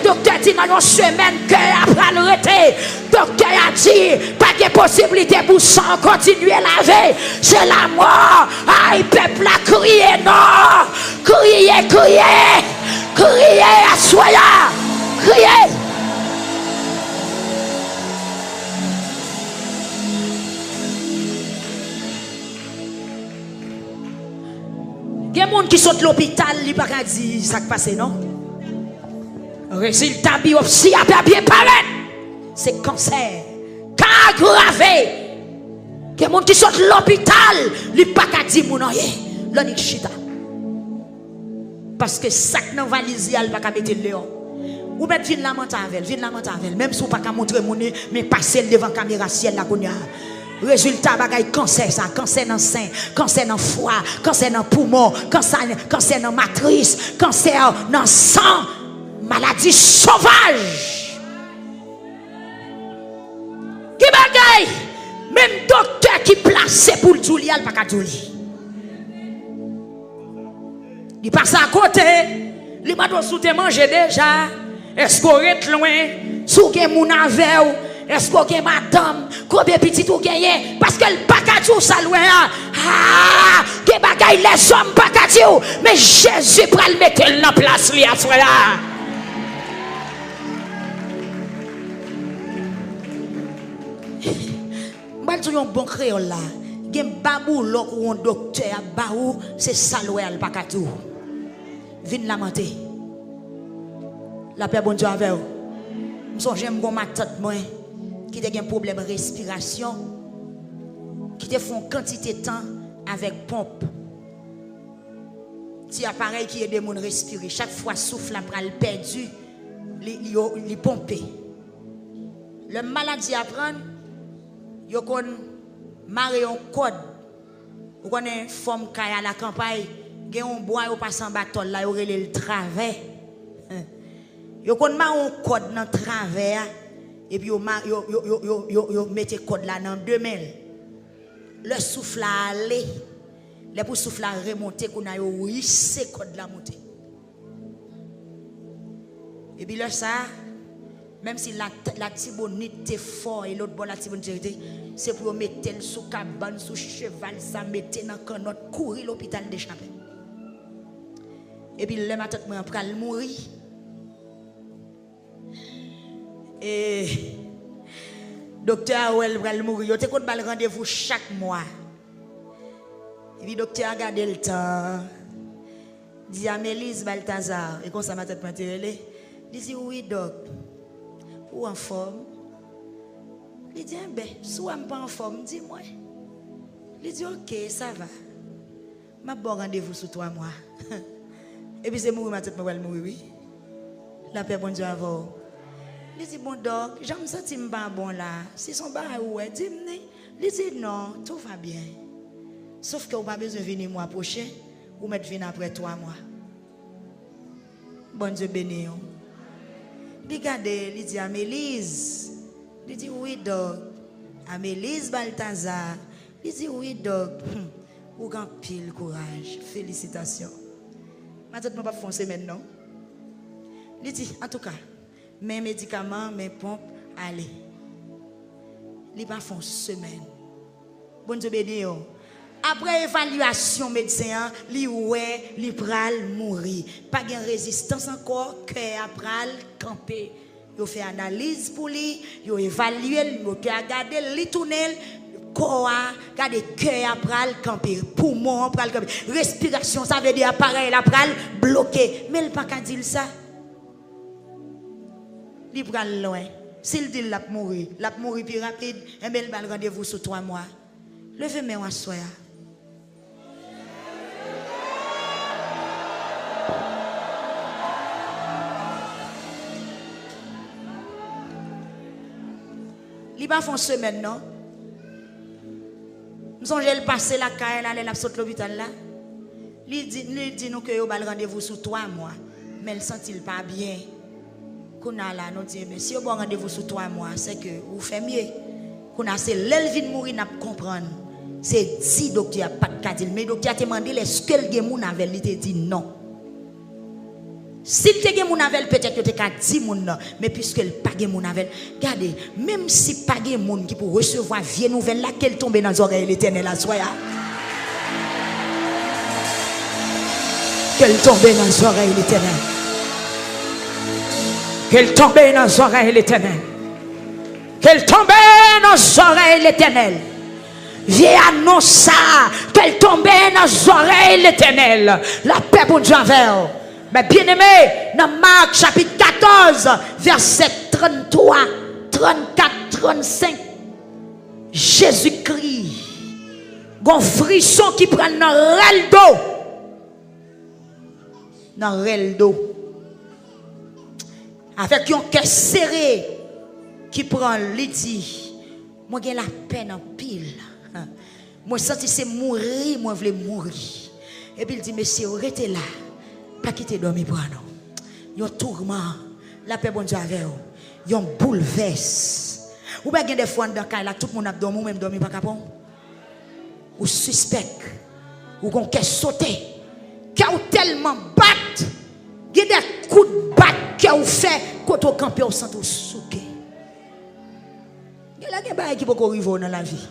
docteur dit dans une semaine que après le arrêter, docteur a dit pas de possibilité pour sang continuer à laver. C'est la mort. Aïe, peuple a crié non. Criez, criez. Criez à soya. Criez. Il y a des gens qui sont à l'hôpital, ils ne peuvent pas dire ça qui passe, non? Résultat biopsie a bien paraître. C'est cancer. Cas aggravé. Il y a des gens qui sont à l'hôpital, ils ne peuvent pas dire non, non, chita. Parce que ça qui dans valise, il ne peut pas mettre le léon. Ou mettre vin la menthe avec, même si vous ne pouvez pas montrer mon nez, mais passer devant la caméra ciel la konya. Résultat bagay cancer ça, cancer dans sein, cancer dans foie, cancer dans poumon, cancer dans matrice, cancer dans sang, maladie sauvage. Qui bagay même docteur qui placé pour le Julia pas ka Julie. Il passe à côté, il m'a dit sous te manger déjà, est-ce qu'on est loin, sous que moun avec est-ce que vous madame, combien petit vous gagnez? Parce que le paquet ça loin. Ah, que bagaille les hommes paquet mais Jésus pour le mettre en place lui à soya. Moi je un bon créole là. Gen babou lok ou un docteur baou c'est ça loin le paquet Vinn lamenter. La paix bon Dieu avec vous. M'son j'aime gon ma tante moi qui a un problème de respiration, qui te font quantité de temps avec pompe. Si appareil qui aide les gens à respirer, chaque fois souffle après le perdu, il pompe. Le maladie à prendre, il y a un code, il y a une forme qui à la campagne, il y a un bois qui passe en bâton, là, il y a le travers. Il y a un code dans le travers. Et puis, vous mettez le code là dans 2 mains. Le souffle à aller. Le pour souffle à remonter, qu'on a hissé le code là monter. Et puis là, ça, même si la tibonite est fort et l'autre bon la tibonite, c'est pour mettre le sous cabane, sous cheval, ça mettre dans le canot, courir l'hôpital d'échapper. Et puis, le matin, je vais mourir. Et docteur Awel va mourir. Il y a rendez-vous chaque mois. Et puis docteur a gardé le temps. Il dit à Mélise Balthazar, et comme ça m'a tête matérielle, il dit oui doc, ou en forme. Il dit ben, si on pas en forme, dis-moi. Il dit ok, ça va. Ma bon rendez-vous sous 3 mois. Et puis c'est mourir ma tête mourir oui. La paix bon Dieu avant. Il dit, bon doc, j'aime sentir pas bon là. Si son bar ouais, dis-moi. Il dit, non, tout va bien. Sauf que vous n'avez pas besoin de venir le mois prochain ou mettre venir après 3 mois. Bon Dieu béni. Regardez, il dit à Mélise. Il dit, oui doc. À Mélise Balthazar. Il dit, oui doc. Ou grand pile courage. Félicitations. Maintenant, je ne vais pas foncer maintenant. Il dit, en tout cas, mes médicaments, mes pompes, allez. Ils pas font semaine. Bon Dieu béni. Après évaluation médecin, li ouais, li pral mourir. Pas de résistance encore, cœur pral camper. Yo fait analyse pour lui, yo évaluer, yo regarder, li tourner, corps, garder cœur pral camper, poumon pral camper. Respiration, ça veut dire appareil la pral bloqué. Mais il pas qu'à dire ça. Il pral loin. S'il dit l'a mourir plus rapide, et bien il va rendez-vous sous 3 mois. Levez-moi à soi. Il va faire une semaine, non? Nous sommes le passer la caille, aller la sauter l'hôpital là. Il dit nous que vous avez rendez-vous sous 3 mois, mais il sent il pas bien. Qu'on a là, nous disons, mais si vous avez rendez-vous sous 3 mois, c'est que vous faites mieux. Qu'on a c'est l'elvin mourir n'a pas comprendre. C'est dit docteur pas de cas mais docteur a demandé est-ce que le monde avait dit non. Si tu as mon avel, peut-être que tu as dit mon nom, mais puisque le pas mon avel, regardez, même si pas mon qui pour recevoir vieille nouvelle là, qu'elle tombe dans les oreilles l'éternel à soi. Qu'elle tombe dans les oreilles l'éternel. Qu'elle tombe dans les oreilles l'éternel. Qu'elle tombe dans les oreilles l'éternel. Viens annonce ça. Qu'elle tombe dans les oreilles l'éternel. La paix pour Dieu envers. Mais bien aimé, dans Marc chapitre 14, verset 33, 34, 35, Jésus-Christ, un frisson qui prend dans le dos. Dans le dos. Avec un cœur serré qui prend l'idi. Moi j'ai la peine en pile. Moi senti c'est mourir, moi voulais mourir. Et puis il dit monsieur, restez là. Pas quitter dormir pour nous. Yon tourment, la paix bon Dieu avec vous. Yon bouleverse. Ou bien des fois dans la là tout le monde a dormi ou même dormi pas capable. Ou suspect. Ou qu'on qu'est sauté. Qu'au tellement bat. Il y a des coups de bat que vous fait quand vous campez au centre souké. Il y a des choses qui peuvent arriver dans la vie.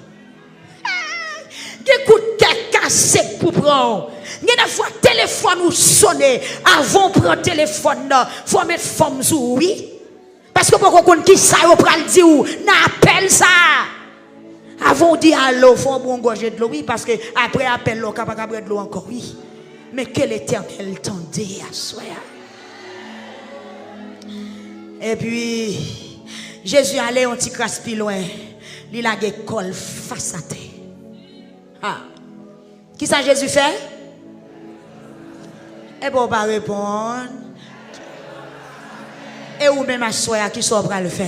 Des coups de tête cassés pour prendre. Il y a des fois téléphone ou sonner avant de prendre le téléphone, il faut mettre forme sur oui. Parce que pour qu'on qui ça, on prend le dire ou n'appelle ça. Avant de dire allô, il faut bon gorger de l'eau, oui, parce que après appel, l'eau, capable de l'eau encore, oui. Mais que l'Éternel tendait à soi. Et puis, Jésus allait un petit crasse plus loin. Il a des cols face à terre. Ah. Qui ça Jésus fait? Et bon, pas répondre. Et ou même à soi qui soit prêt le faire.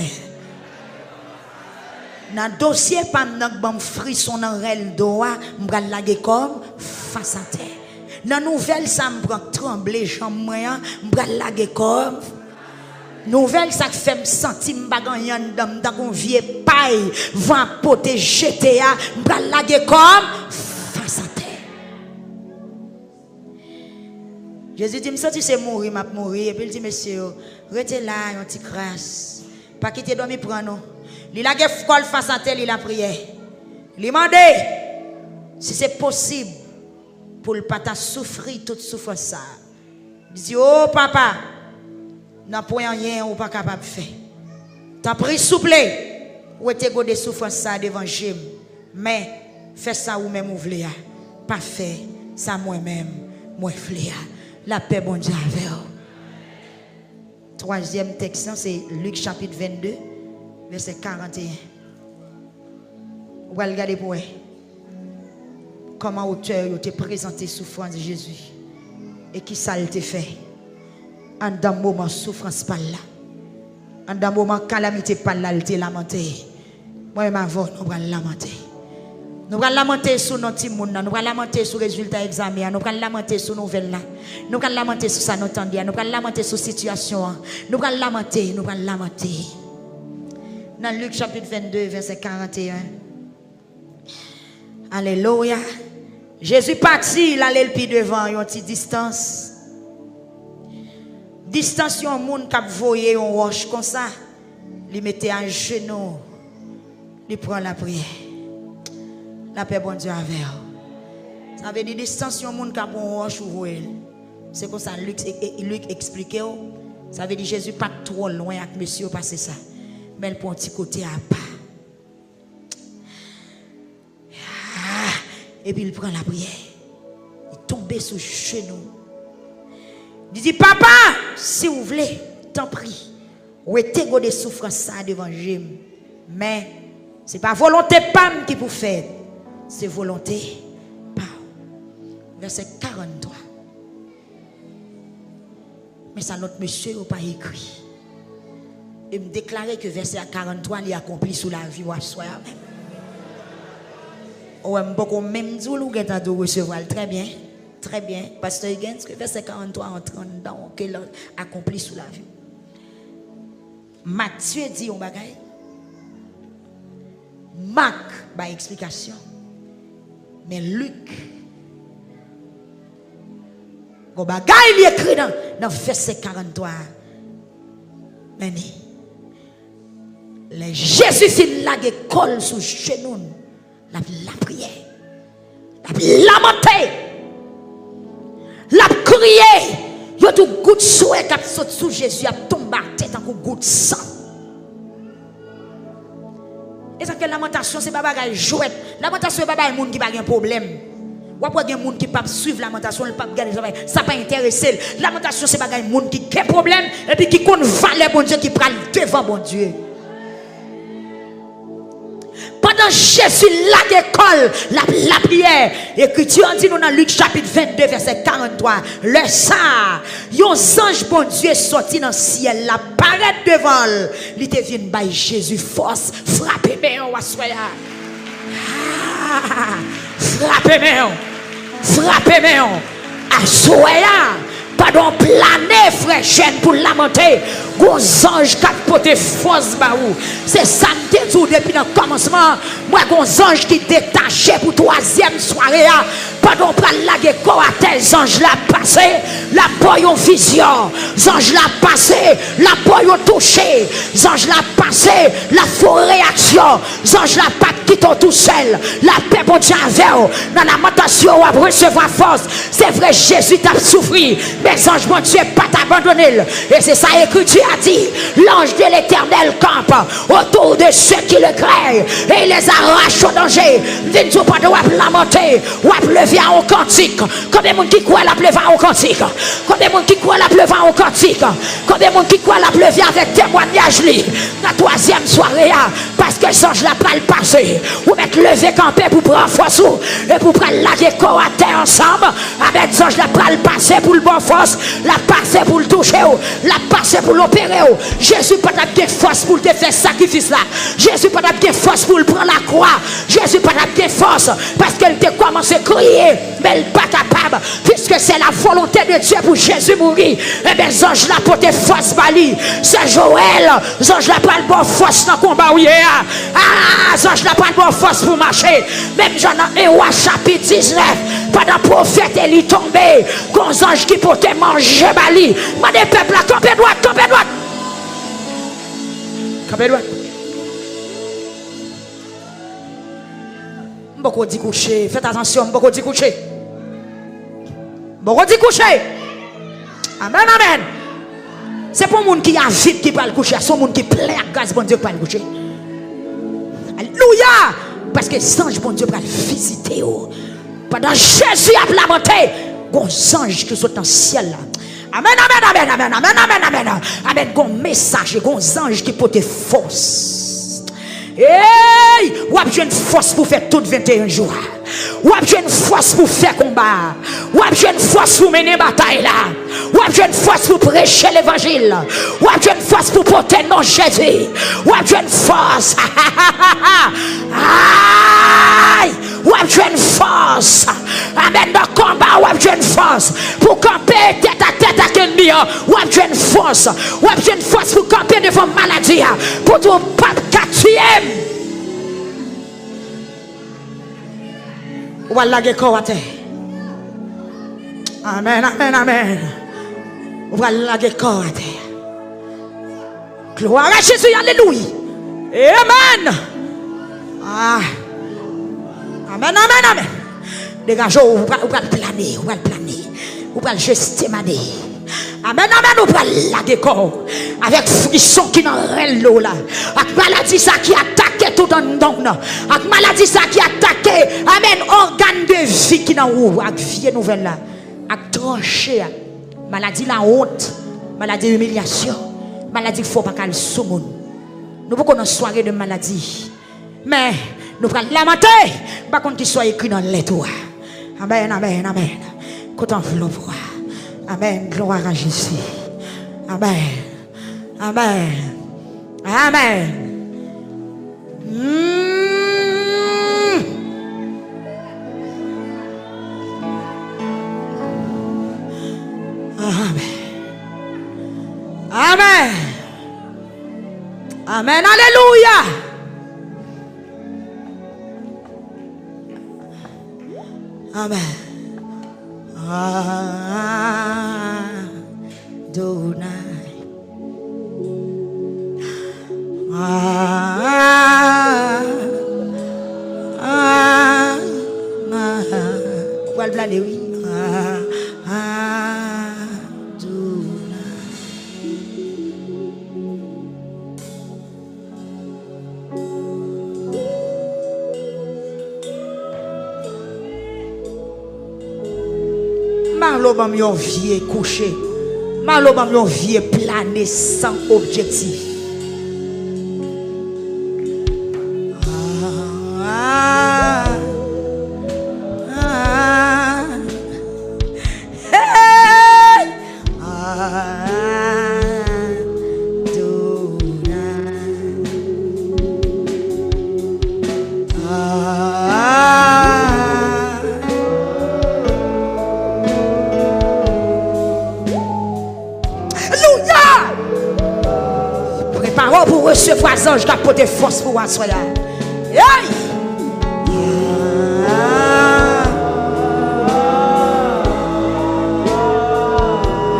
Dans le dossier, pas de frisson dans le dos, je vais laguer comme face à terre. Dans la nouvelle, ça me prend trembler, jambe, je vais laguer comme. Nouvelle, ça fait me sentir que dans un vieux paille, vent poter jeter, je vais laguer comme face à terre. Jésus dit, je c'est mourir, je mourir. Et puis il dit, monsieur, restez là, un petit crasse. Pas quitter dormir prendre nous. Il a fait face à terre, il a prié. Il a demandé si c'est possible pour le pas souffrir toute souffrance ça. Il dit, oh papa, n'a point rien ou pas capable de faire. T'as pris souple, ou était go de souffrance ça devant Jésus. Mais fais ça ou même ou voulez. Pas fait ça moi-même, moi voulez. La paix bon Dieu avec vous. Troisième texte, c'est Luc chapitre 22, verset 41. Vous allez regarder pour vous. Comment auteur te présenté souffrance de Jésus. Et qui ça te fait. En d'un moment souffrance pas là. En d'un moment calamité pas là, il te lamenté. Moi-même avant, nous allons lamenter. Nous allons lamenter sur notre petit monde, nous allons lamenter sur les résultats examen, nous allons lamenter sur nos nouvelles, nous allons lamenter sur ça, nous allons lamenter sur la situation, nous allons lamenter, nous allons lamenter. Dans Luc chapitre 22, verset 41. Alléluia. Jésus parti, il allait le pied devant, il y a une petite distance. Distance, il y a un monde qui a voyé un roche comme ça. Il mettait un genou, il prend la prière. La paix bon Dieu avec vous. Ça veut dire distance, il y a un monde qui a un roche ou voyé. C'est comme ça, Luc expliquait. Ça veut dire Jésus pas trop loin avec monsieur passer ça. Mais il prend un petit côté à part. Et puis il prend la prière. Il tombe sous genou. Il dit, papa, si vous voulez, t'en prie. Ou êtes des souffrances ça devant Jésus. Mais ce n'est pas volonté PAM qui vous fait. C'est volonté PAM. Verset 43. Mais ça, notre monsieur n'a pas écrit. Il me déclarait que verset 43, il est accompli sous la vie ou à soi même. Ou même dit ou de recevoir très bien. Très bien. Pasteur Higgins, que verset 43 entre dans que accompli sous la vie. Matthieu dit on bagaille. Marc ba explication. Mais Luc Go bagay li écrit dans verset 43. Mais les Jésus fin la colle sous genou, la prière, la lamenté, la crier, yo tout goutte souhait qui saute sous Jésus a tombé tête en goutte sang. Et ça que lamentation c'est pas bagay jouet. Lamentation c'est pas bagay monde qui pas un problème. Ou après des gens qui ne peuvent pas suivre la lamentation, ne peuvent pas garder ça pas intéressé. La lamentation c'est bagay monde qui a un problème et puis qui compte valeur bon Dieu qui prend devant bon Dieu. Pendant Jésus la l'école, la prière, écriture dit nous dans Luc chapitre 22 verset 43, le ça, un ange bon Dieu sorti dans le ciel, la paraît devant, il te vient by Jésus force, frappez moi ou assoya. Frappez-moi, assoya. Pardon, planer, frère, chaîne pour lamenter. Gros ange qui a porté force baou. C'est ça que je dis depuis le commencement. Moi, gros ange qui détaché pour troisième soirée. Pardon, pour la corps à tel ange l'a passé. La boy en vision. Ange l'a passé. La boy en touché. Ange l'a passé. La forte réaction. Ange l'a pas quitté tout seul. La paix pour Dieu avec dans la lamentation ou à recevoir force. C'est vrai, Jésus t'a souffert. Mais ange bon Dieu pas t'abandonner. Et c'est ça l'écriture a dit. L'ange de l'éternel campe autour de ceux qui le craignent. Et il les arrache au danger. Viens pas de lamenter. Ou lever en cantique. Combien de monde qui croit la pleuve en cantique? Combien de monde qui croit la pleuve en cantique? Combien de monde qui croit la pleuve avec témoignage li? La troisième soirée parce que l'ange l'a pas le passé. Ou mettre lever camper pour prendre force et pour prendre la corps à terre ensemble. Avec l'ange l'a pas le passé pour le bon force, la passer pour le toucher, la passer pour l'opérer. Jésus pas de force pour te faire sacrifice là. Jésus pas de force pour le prendre la croix. Jésus pas de force parce qu'elle te commencé à crier, mais elle n'est pas capable puisque c'est la volonté de Dieu pour Jésus mourir. Et bien, les anges là pour te force bali. C'est Joël, les anges là pas le bon force dans le combat. Les anges là pas le bon force pour marcher. Même Jean dans chapitre 19, pendant le prophète il est tombé. Les anges qui pour te manger bali. Mais les peuples là, campez droite, campez droite. Campez droite. Beaucoup dit coucher, faites attention, beaucoup dit coucher. Beaucoup dit coucher. Amen, amen. C'est pas un monde qui a vite qui peut le coucher, c'est un monde qui plein à gaz, bon Dieu, qui peut le coucher. Alléluia. Parce que l'ange, bon Dieu, peut le visiter. Pendant Jésus a lamenté, les anges qui sont dans le ciel là. Amen, amen, amen, amen, amen, amen, amen. Amen, gon message, gon ange qui porte force. Hey, ou avez une force pour faire tout 21 jours. Ou avez une force pour faire combat. Ou avez une force pour mener bataille là. Ou avez une force pour prêcher l'évangile. Ou avez une force pour porter non Jésus. Ou avez une force. Aïe. Ou avez une force. Amen, dans le combat, ou avez une force pour camper tête à tête avec l'ennemi. Ou avez une force. Ou avez une force pour camper devant maladie. Pour tout pas quatrième. Ou la corps à terre. Amen, amen, amen. Ou la corps à terre. Gloire à Jésus, alléluia. Amen. Ah. Amen, amen, amen. Dégagez, vous allez planer, vous allez planer. Vous allez gestimaner. Amen, amen, vous allez la corps. Avec frisson qui n'en règle l'eau là. Avec maladie ça qui attaque tout dans le monde. Avec maladie ça qui attaque. Amen, organe de vie qui n'en roule. Avec vie nouvelle là. Avec tranché. Maladie la honte. Maladie d'humiliation. Maladie faut pas qu'elle soumoune. Nous pouvons une soirée de maladie. Mais nous allons lamenter. Par contre, qu'il soit écrit dans les lettres. Amen, amen, amen. Quand on veut amen, gloire à Jésus. Amen. Amen. Amen. Amen. Amen. Amen. Alléluia. Amen. On va le planer, oui. Malo bam yon vie couché. Malo bam yon vie plané sans objectif. Pour recevoir les anges qui apportent force pour asseoir. Hey!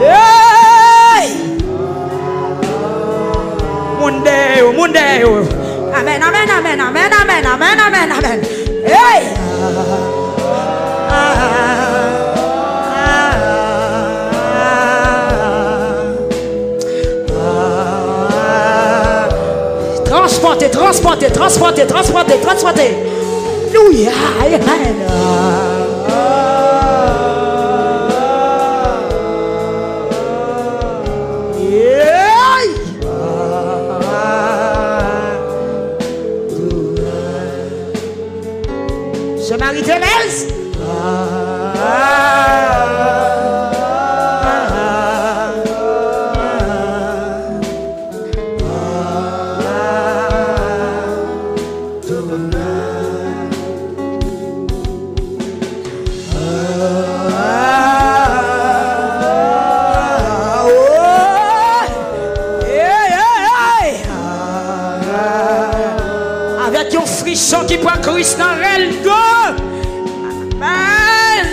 Hey! Monde. Amen, amen, amen, amen, amen, amen, amen, amen. Hey! Transporter. Alléluia. Amen. Ce mari Thérèse. Avec un frisson qui prend Christ dans elle. Amen.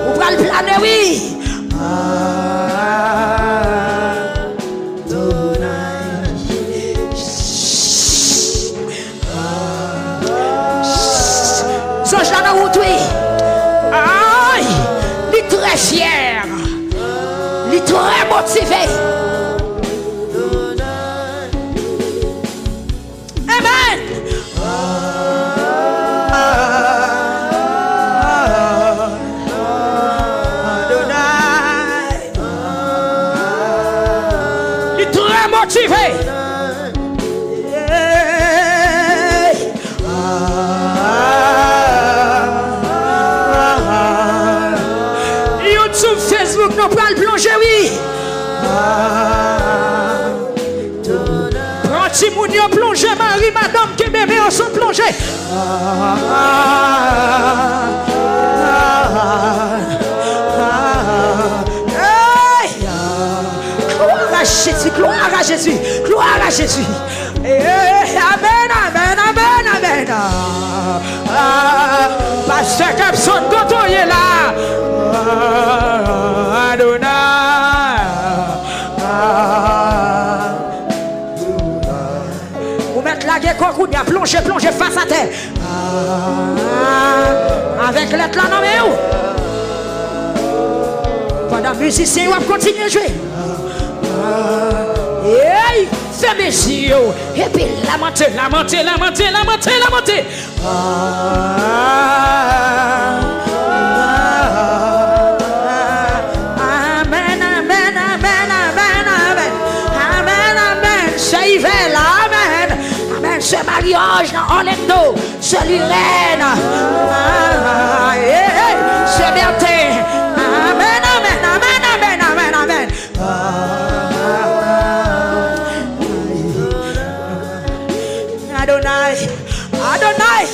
Vous pouvez le planer, oui. Songe là dans route, oui. Aïe, il est très fier. Il est très motivé. Amen. Il est très motivé. Sur Facebook, nous pouvons le plonger, oui. Prends Timounio plonger, Marie, madame, qui bébé, on sont plongés. Gloire à Jésus, gloire à Jésus, gloire à Jésus. Amen, amen, amen, amen. Pasteur Capson, quand on est là. Adonai. Vous mettez la guerre qu'on a plongé face à terre. Avec l'être là, non mais où? Pendant musicien, on va continuer à jouer. Hey, fais mes yeux. Et puis lamenter. Ce mariage en Orlando, ce Lirène, ce Bertin, amen, amen, amen, amen, amen, amen. Adonai, Adonai.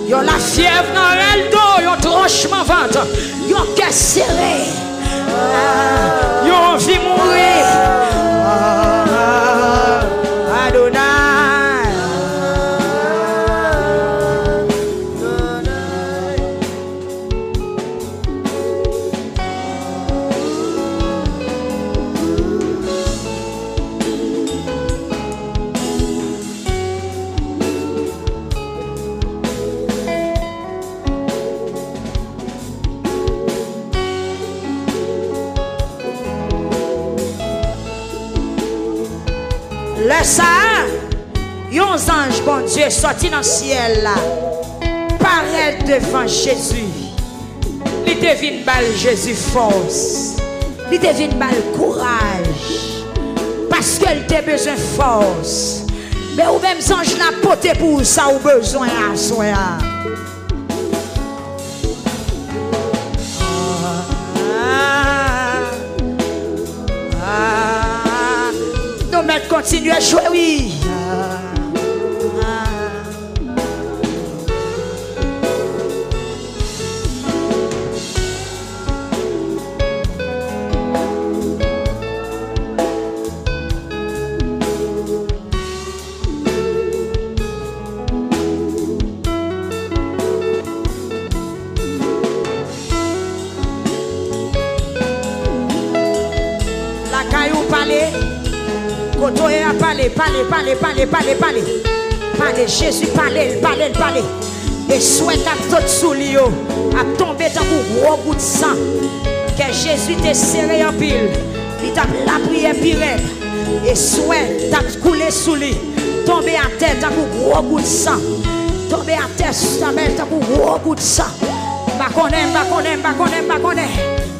Yo la fièvre dans elle. Franchement, ventre. Yo cœur serré. Ils ont envie de mourir. Adonai. Le ça, yon ange, bon Dieu, sorti dans le ciel là, paraît devant Jésus. Il devine bal Jésus force. Il devine bal courage. Parce qu'elle a besoin de force. Mais ou même ange n'a porté pour ça ou besoin à soi. Continue à jouer, oui. La caillou palais. Kotoye a parlé, parlé, Jésus parlé. Et souhaite à tout sous lui, à tomber dans un gros bout de sang. Que Jésus te serré en pile. Il t'a la prière pire. Et souhaite t'a coulé sous lui. Tomber à terre dans un gros bout de sang. Tomber à terre dans un gros bout de sang. Bah connaît.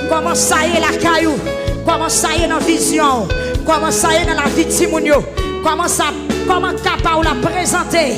Comment ça y est la caillou? Comment ça y est dans la vision? Comment ça y est dans la vie de Timounio? Comment capable la présenter?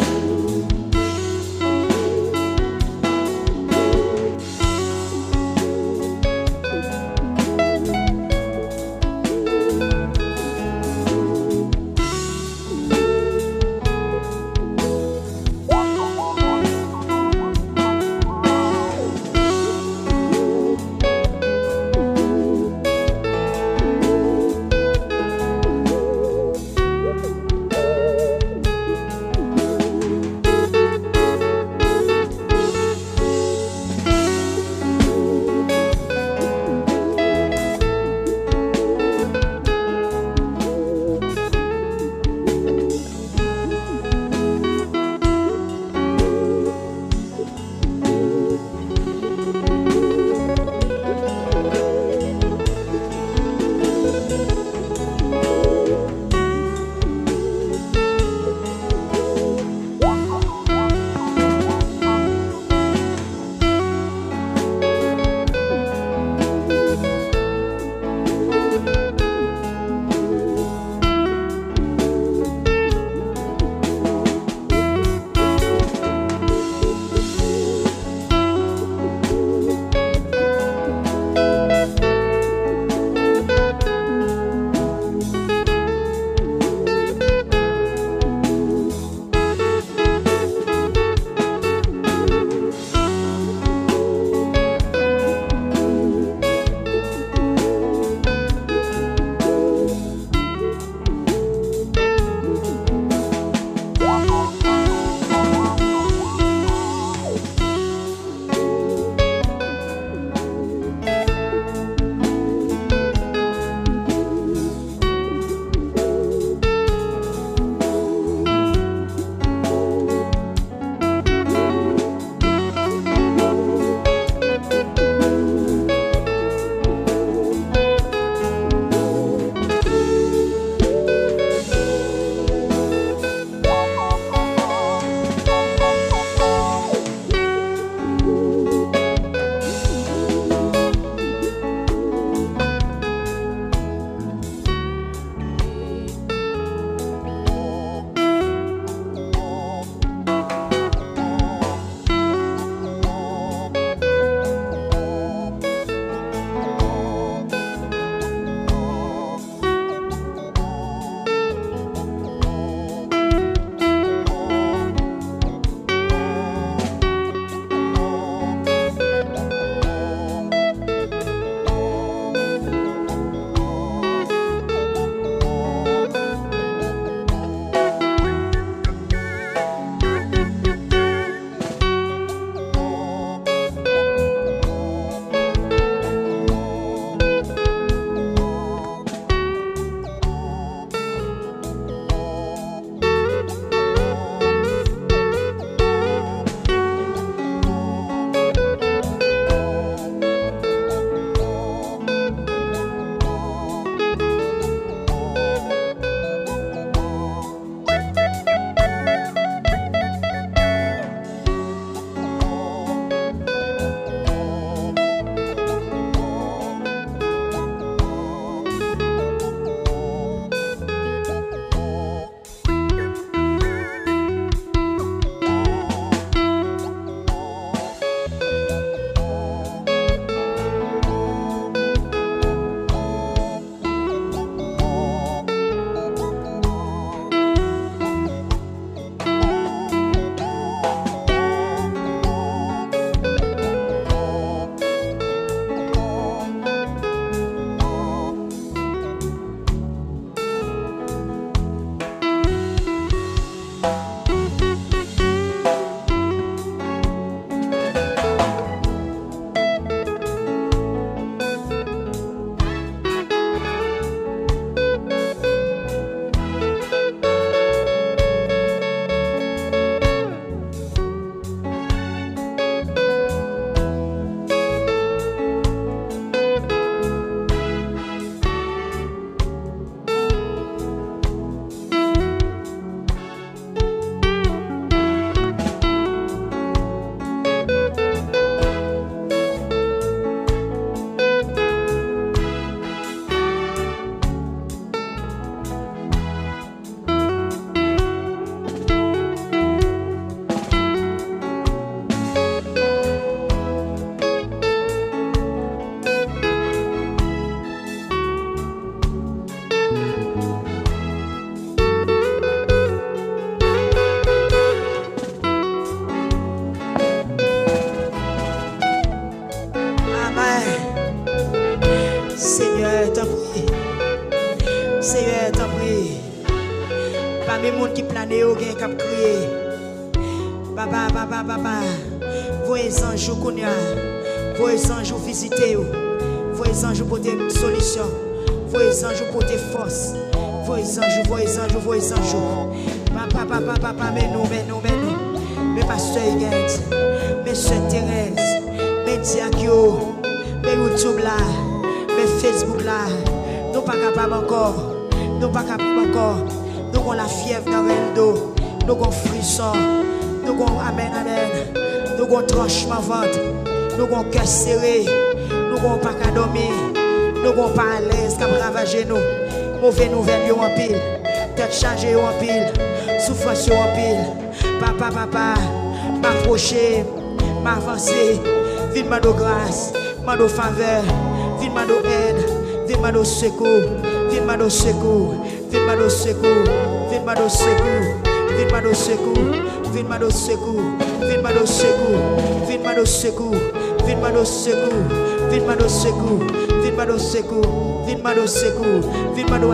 Pas mes monde qui planent au gain qui crié. Papa. Voyez anges qu'on a. Voyez anges visiter. Voyez anges pour des solutions. Voyez anges pour des forces. Voyez anges. Papa, mais nous. Mes pasteurs Huguette, mes soeurs Thérèse, mes Diakio, mes YouTube là, mes Facebook là. Nous pas capables encore. Nous avons la fièvre dans le dos. Nous avons frisson. Nous avons amen. Nous avons tranchement ventre. Nous avons cœur serré. Nous avons pas qu'à dormir. Nous avons pas à l'aise qu'à ravager nous. Mauvais nouvelles en pile. Tête chargée en pile. Souffrance en pile. Papa, m'approcher, m'avancer. Vite de grâce, de faveur. Vite de aide. Vite de secours. Vite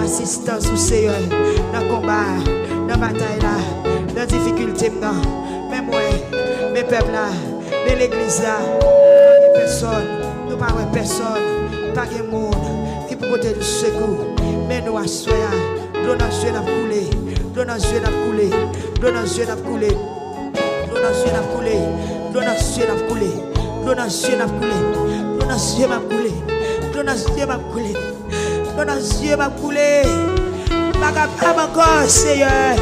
assistance au Seigneur dans le combat, dans la bataille là, dans la difficulté même moi, mes peuples là, l'église là, personne, nous pas personne, pas de monde qui peut porter du secours, mais nous assoyons, l'eau dans les yeux n'a coulé, l'eau dans les yeux n'a coulé, l'eau dans les yeux n'a coulé, l'eau dans les yeux n'a coulé, l'eau dans les yeux n'a coulé, l'eau dans les yeux n'a coulé, l'eau dans les yeux n'a coulé, l'eau dans les yeux n'a coulé, l'eau dans les yeux n'a coulé, pas capable encore, Seigneur.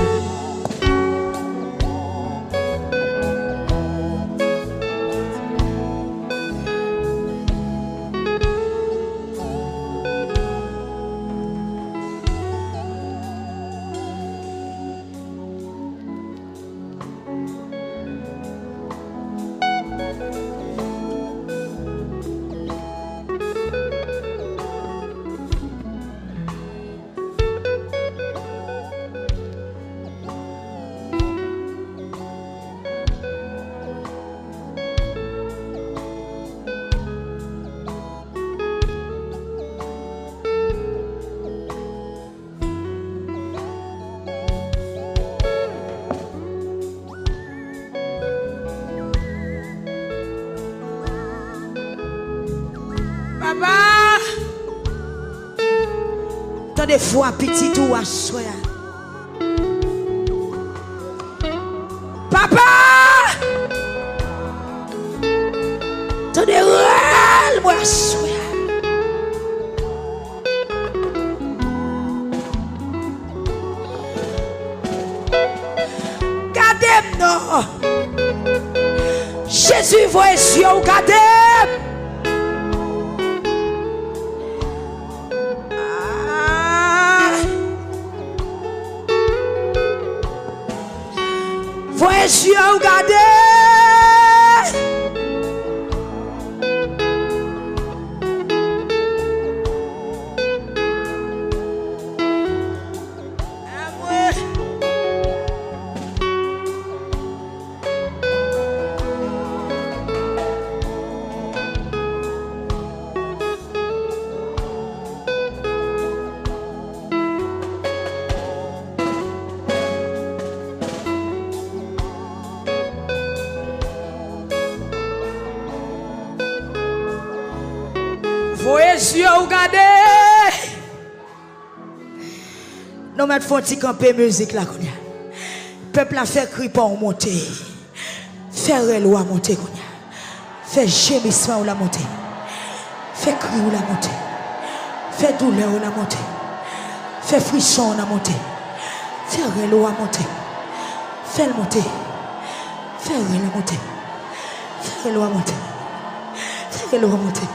Des fois petit ou à soi. Papa, t'as des rôles moi à soi. Gardez non. Jésus voit sur gardez. Voyez regardez. Voyez regardez. Nous mettons un camper musique là. Peuple a fait cri pour monter. Faire l'eau à monter. Fait gémissement ou la monter. Fait cri ou la monter. Fait douleur ou la monter. Fait frisson ou la monter. Faire l'eau à monter. Fait le monter. Faire la monter. Faire l'eau à monter. Faire l'eau à monter.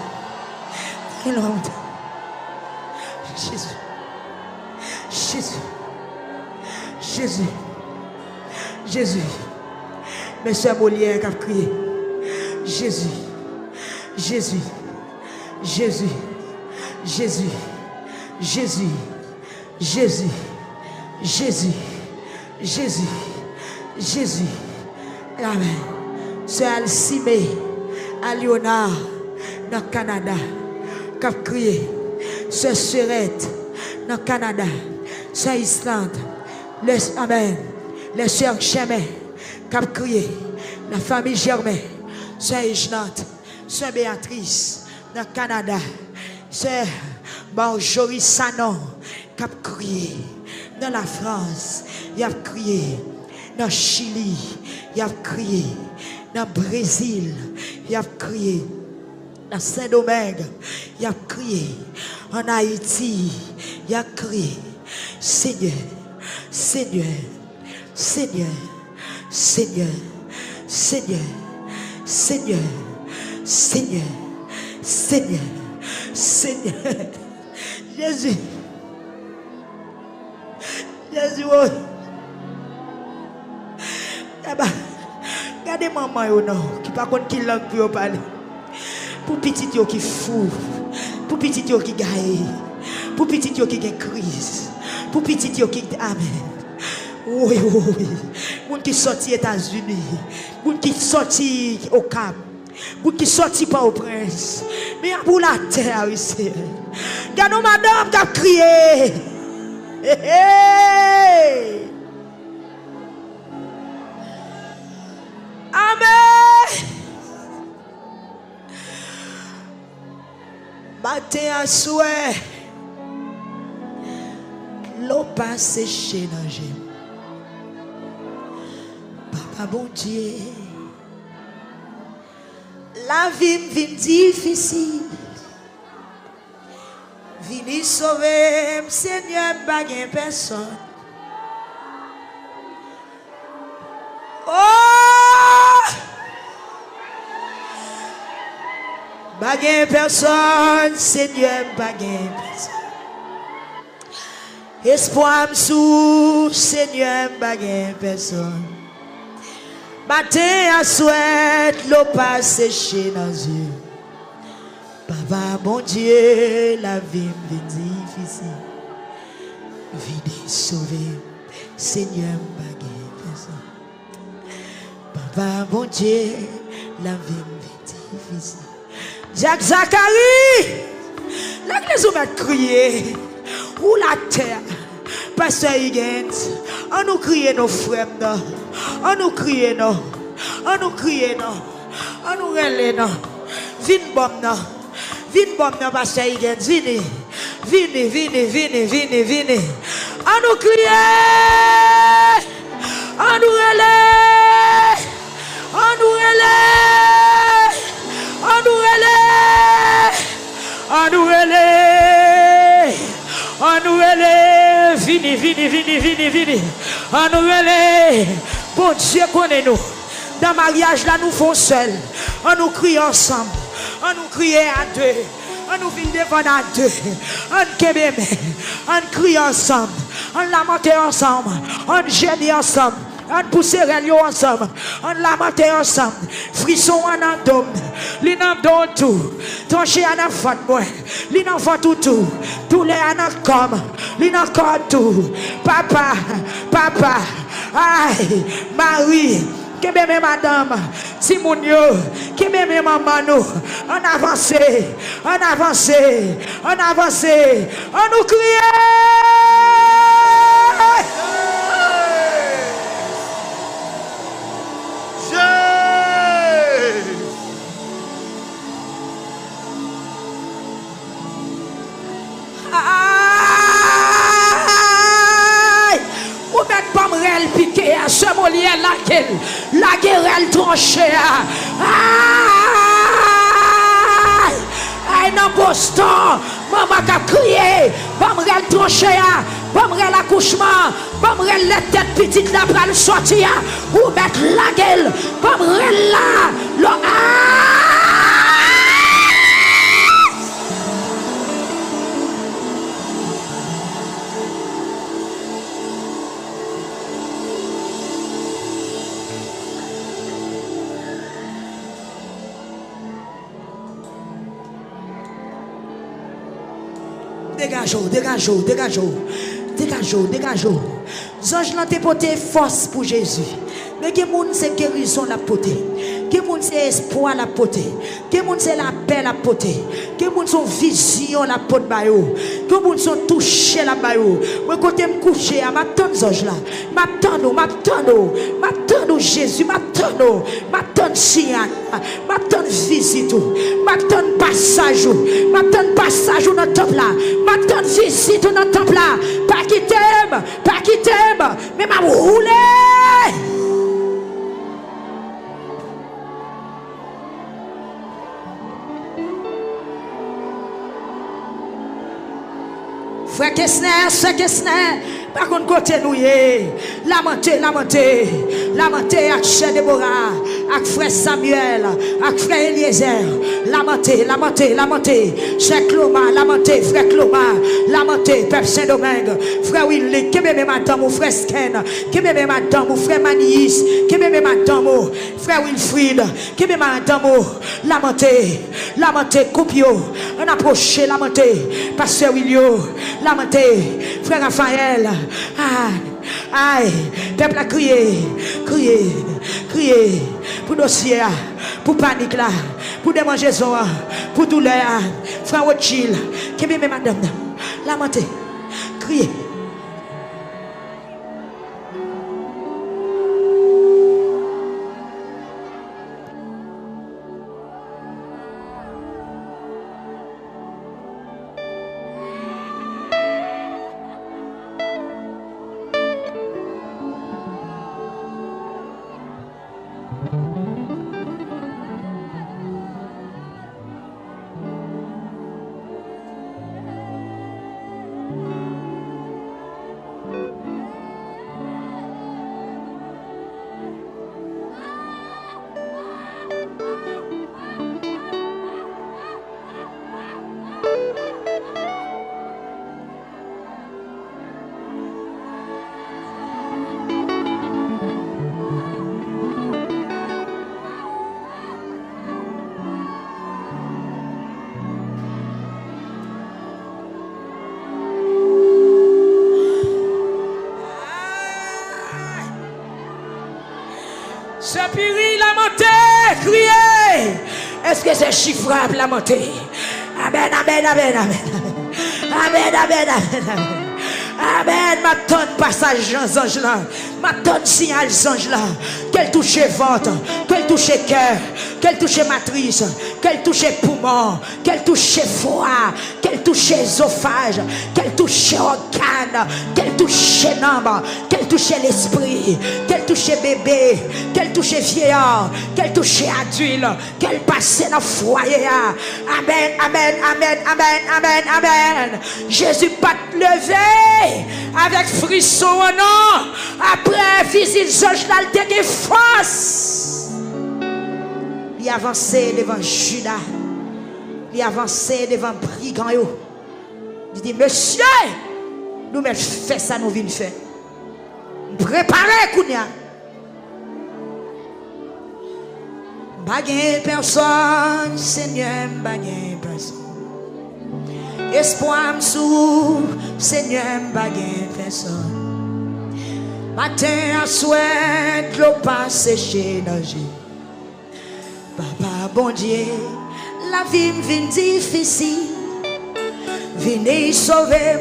Jésus. Monsieur Molière qui a crié. Jésus. Amen. C'est Alcime, à Léonard, dans le Canada. Qui a crié, ce Serette dans le Canada, ce Islande, Amen. Les sœurs Germain, Cap crié. La famille Germain, Sœur Egnante, Sœur Béatrice, dans le Canada, Sœur Marjorie Sanon, Cap crié. Dans la France, il a crié. Dans le Chili, il a crié. Dans le Brésil, il a crié. Dans Saint-Domingue, il a crié. En Haïti, il a crié. Seigneur, Seigneur, Seigneur, Seigneur, Seigneur, Seigneur, Seigneur, Seigneur, Seigneur, Jésus, Jésus, regardez maman qui pas contre qui langue pour parler. Pour petit yo qui fou, pour petit yo qui gagne, pour petit yo qui gagne crise, pour petit yo qui amen. Oui, oui, oui. Moun qui sorti aux États-Unis, moun qui sorti au Cap, moun qui sorti pas au Prince, mais pour la terre ici. Regardez madame qui a crié. Hey, hey. Amen. Matin à souhait, l'eau passe séchée dans le gym. Papa bon Dieu, la vie me difficile. Vini sauver, Seigneur, pas gain personne. Oh! Pas gain personne, Seigneur, pas gain personne. Espoir me sous, Seigneur, pas gain personne. Matin à souhait, l'eau pas séchée dans les yeux. Papa, mon Dieu, la vie me difficile. Venez sauver, Seigneur, pas gain personne. Papa, mon Dieu, la vie me difficile. Jacques Zacharie, l'église où m'a crié, où la terre, Pasteur Higgins, on nous crie nos frères, on nous crie non, on nous crie non, on nous relève non, vine bon non, Pasteur Higgins, vine, on nous crie, on nous relève, on nous relève, on nous relève, on nous relève, on nous relève, vini, on nous relève. Bon Dieu connaît nous. Dans le mariage là nous faisons seul. On nous crie ensemble. On nous crie à deux. On nous vit devant à deux. On kébé, on crie ensemble. On lamente ensemble. On gêne ensemble. On pousse les ensemble. On lamente ensemble. Frisson en abdomen. L'inam dans tout. Ton chien en enfant moi. L'inam fait tout. Tous les en comme. L'inam tout. Papa. Aïe. Marie. Qui m'aime madame, Timounio, qui m'aime maman nous, on avance, on nous crie. Piqué à ce molier la guerre tranchée. Aïe, dans Boston, maman a crié, bamrel tranché, bamrel accouchement, bamrel la tête petite là pour le sortir, ou mettre la gueule, bamrel là, Dégageons. Zange l'ont porté force pour Jésus. Mais que monde c'est guérison la portée. Qui moun c'est espoir la porter. Qui moun c'est la paix la porter. Qui moun son vision la porte bayo. Qui moun son toucher la bayo. Moi côté me coucher, m'attend ange là. M'attend Jésus, m'attend signal, m'attend visite, m'attend passage dans le temple là. M'attend visite dans le temple là. Pas quitter, mais m'a roulé. Frère Kessner, par contre côté nous lamenter avec Cher Déborah, avec frère Samuel, avec frère Eliezer, lamenter, Cher Cloma, lamenter, frère Cloma, lamenter, Père Saint-Domingue, frère Willy, qui même madame ou frère Sken, qui même madame ou frère Manis, qui même madame ou frère Wilfried, qui même madame ou lamenter, Coupio, on approche lamenter, Pasteur Willio, lamenter, frère Raphaël, aïe, peuple a crié, pour dossier, pour panique là, pour démangeaison, pour douleur, frère Rothschild, qui même madame, lamenter, crier. Ce péril la montée, criez. Est-ce que c'est chiffrable la montée? Amen. Amen, ma tonne passage aux anges là, ma tonne signal aux anges là, qu'elle touche ventre, qu'elle touche cœur, qu'elle touche matrice, qu'elle touche poumon, qu'elle touche foie, qu'elle touche œsophage, qu'elle touche organe, qu'elle touche nombre, qu'elle touche l'esprit, qu'elle touche bébé, qu'elle touche vieillard, qu'elle touche adulte, qu'elle passe dans le foyer. Amen. Jésus pas te lever avec frisson au nom. Après visite ange là, il te force. Il avancé devant Judas. Il avancé devant brigand. Il dit monsieur, nous mettons fait ça, nous venons faire. Préparez Kounia. Bagay personne, Seigneur, bagay personne. Espoir m'sou, Seigneur, bagay personne. Matin à souhait, l'eau pas séché dans le Papa, bon Dieu, la vie m'vient difficile. Venez sauver,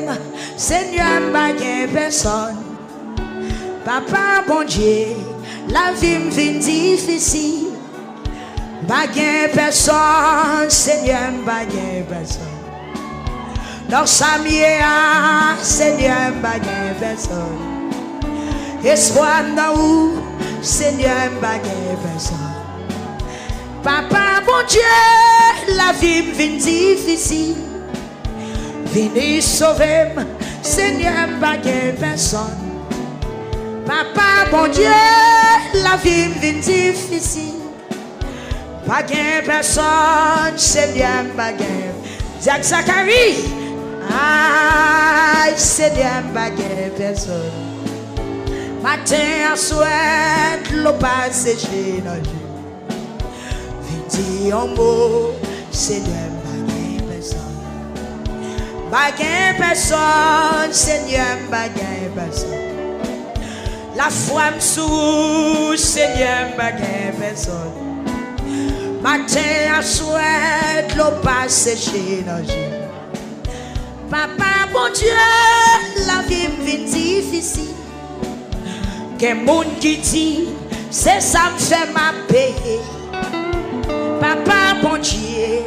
Seigneur, bagay personne. Papa, bon Dieu, la vie m'vient difficile. Bagay personne, Seigneur, bagay personne. Dans sa mienne, Seigneur, bagay personne. Espoir dans où, Seigneur, bagay personne. Papa, bon Dieu, la vie m'vient difficile. Venez sauver, Seigneur, bagay personne. Papa, bon Dieu, la vie m'vient difficile. Bagay personne, Seigneur, bagay. Jacques Zacharie, aïe, Seigneur, bagay personne. Matin à soir, l'eau pas séché dans le Viti en mot, Seigneur, bagay personne. Bagay personne, Seigneur, bagay personne. La foi m'sou, Seigneur, bagay personne. Matin à soir, l'eau pas séché dans le Papa, bon Dieu, la vie me vient difficile. Qu'un monde qui dit, c'est ça me fait ma payer. Papa, bon Dieu.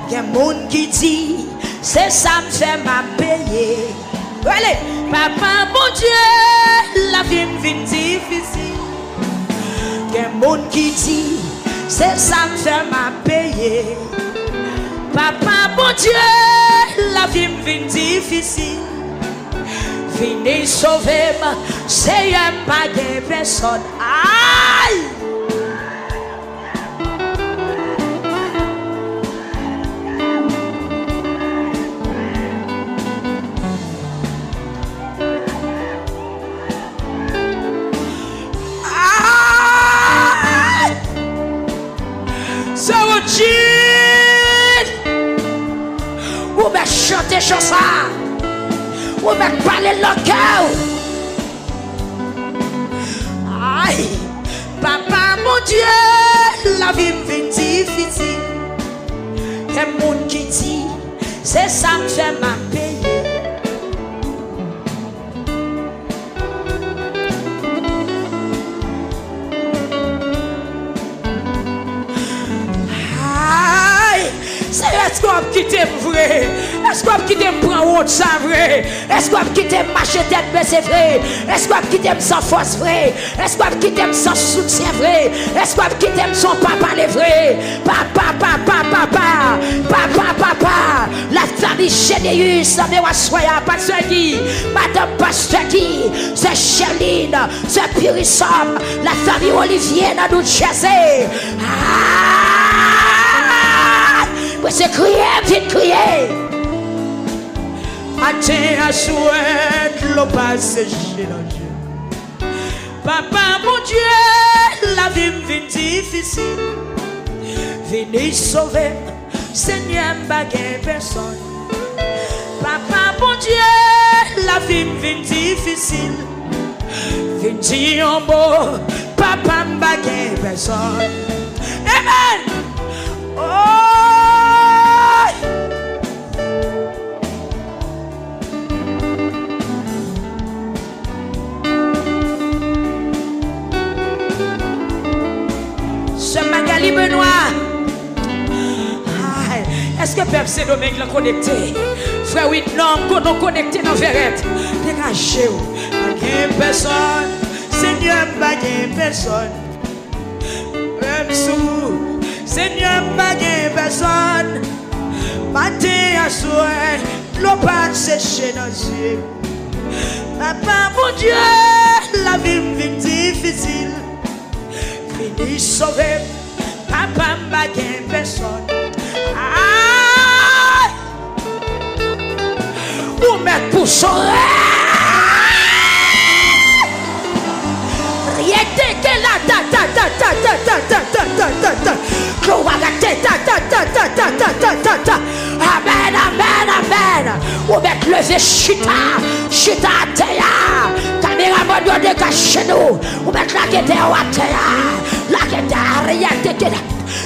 Qu'un monde qui dit, c'est ça me fait ma payer. Allez, papa, bon Dieu, la vie me vient difficile. Qu'un monde qui dit, c'est ça me fait ma payer. Papa, bon Dieu, la vie me vient difficile. Venez sauver-moi, c'est un pas de personne. Aïe! So vous me chantez chanson, vous me parlez le cœur. Aïe, papa, mon Dieu, la vie me vient difficile. Et mon qui dit, c'est ça me fait ma payer. Est-ce qu'on va quitter vrai? Est-ce qu'on va quitter prendre honte ça vrai? Est-ce qu'on va quitter marcher tête baissée vrai? Est-ce qu'on va quitter sans force vrai? Est-ce qu'on va quitter sans soutien vrai? Est-ce qu'on va quitter son papa les vrai? Papa, papa, papa, papa, papa, la famille Généus, mais on soya pasteur Guy, madame pasteur Guy, c'est Cheline, c'est Purissom, la famille Olivier dans New Jersey. C'est crier, vite crier. Matin à souhait, l'eau passe chez Dieu. Papa, mon Dieu, la vie me vient difficile. Venez sauver, Seigneur, baguette personne. Papa, mon Dieu, la vie me vient difficile. Venez en mot, papa, baguette personne. Amen. Oh! Magali Benoît. Est-ce que Peuple Saint-Domingue l'a connecté? Frère oui, non, qu'on a connecté dans Verrette. Dégagez-vous. Pas personne. Seigneur, pas personne. Même sous. Seigneur, pas personne. Matin à soir, l'eau pas séché dans les yeux. Papa, mon Dieu, la vie me vient difficile. Fini sauver, papa m'a gagné personne. Aïe! Ou mettre pour sauver. Rien que la ta ta ta ta ta ta ta ta ta ta ta ta. Amen, amen, amen. Ou mettre lever chita, chita à terre. Caméraman doit dégager nous. Ou mettre la guette à terre. La guette à rien de terre.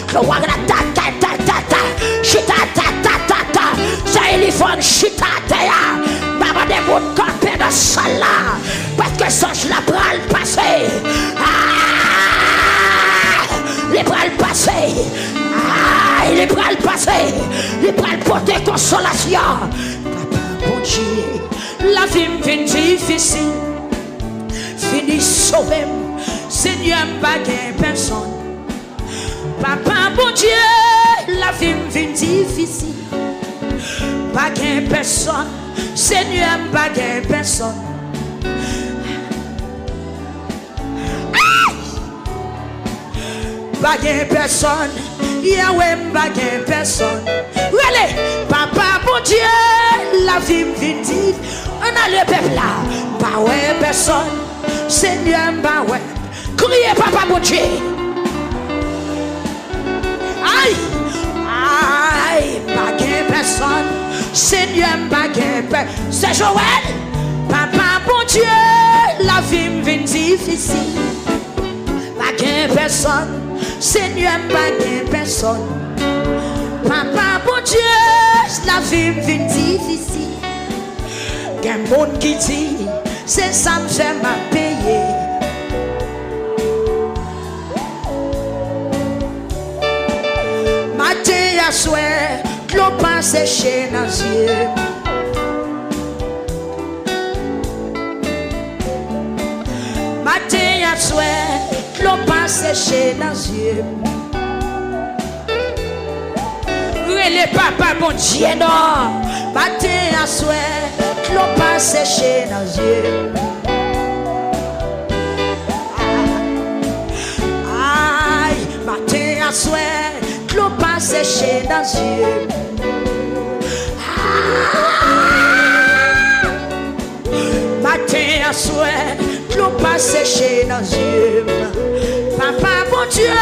Gloire à ta ta ta ta ta. Chita ta ta ta ta. Ça éléphant chita à terre. Maman des bouts campés dans salle là. Parce que ça je la bras le passé. Les bras le passé. Les bras le passé. Les bras le porter consolation. Papa, bon Dieu, la vie me vient difficile. Fini sauver, Seigneur, pas personne. Papa, bon Dieu, la vie me vient difficile. Pas personne, Seigneur, pas personne. Pas personne, Yahweh, pas personne. Allez, papa, bon Dieu, la vie me vient difficile. On a le peuple là, pas ouais personne. Seigneur, bah ouais. Criez, papa, mon Dieu. Aïe, aïe, pas personne. Seigneur, bah personne. C'est Joël. Papa, bon Dieu, la vie me vient difficile. Pas gain personne. Seigneur, pas gain personne. Papa, bon Dieu, la vie vient difficile. Gain monde qui dit, c'est ça me fait ma payer. Matin à soir, l'eau pas séché dans les yeux. Matin à soir, l'eau pas séché dans les yeux. Les papa bon Dieu non. Matin à soir, l'eau pas séché dans les yeux. Aïe, matin à soir, l'eau pas séché dans les yeux. Matin à soir, l'eau pas séché dans les yeux. Papa bon Dieu,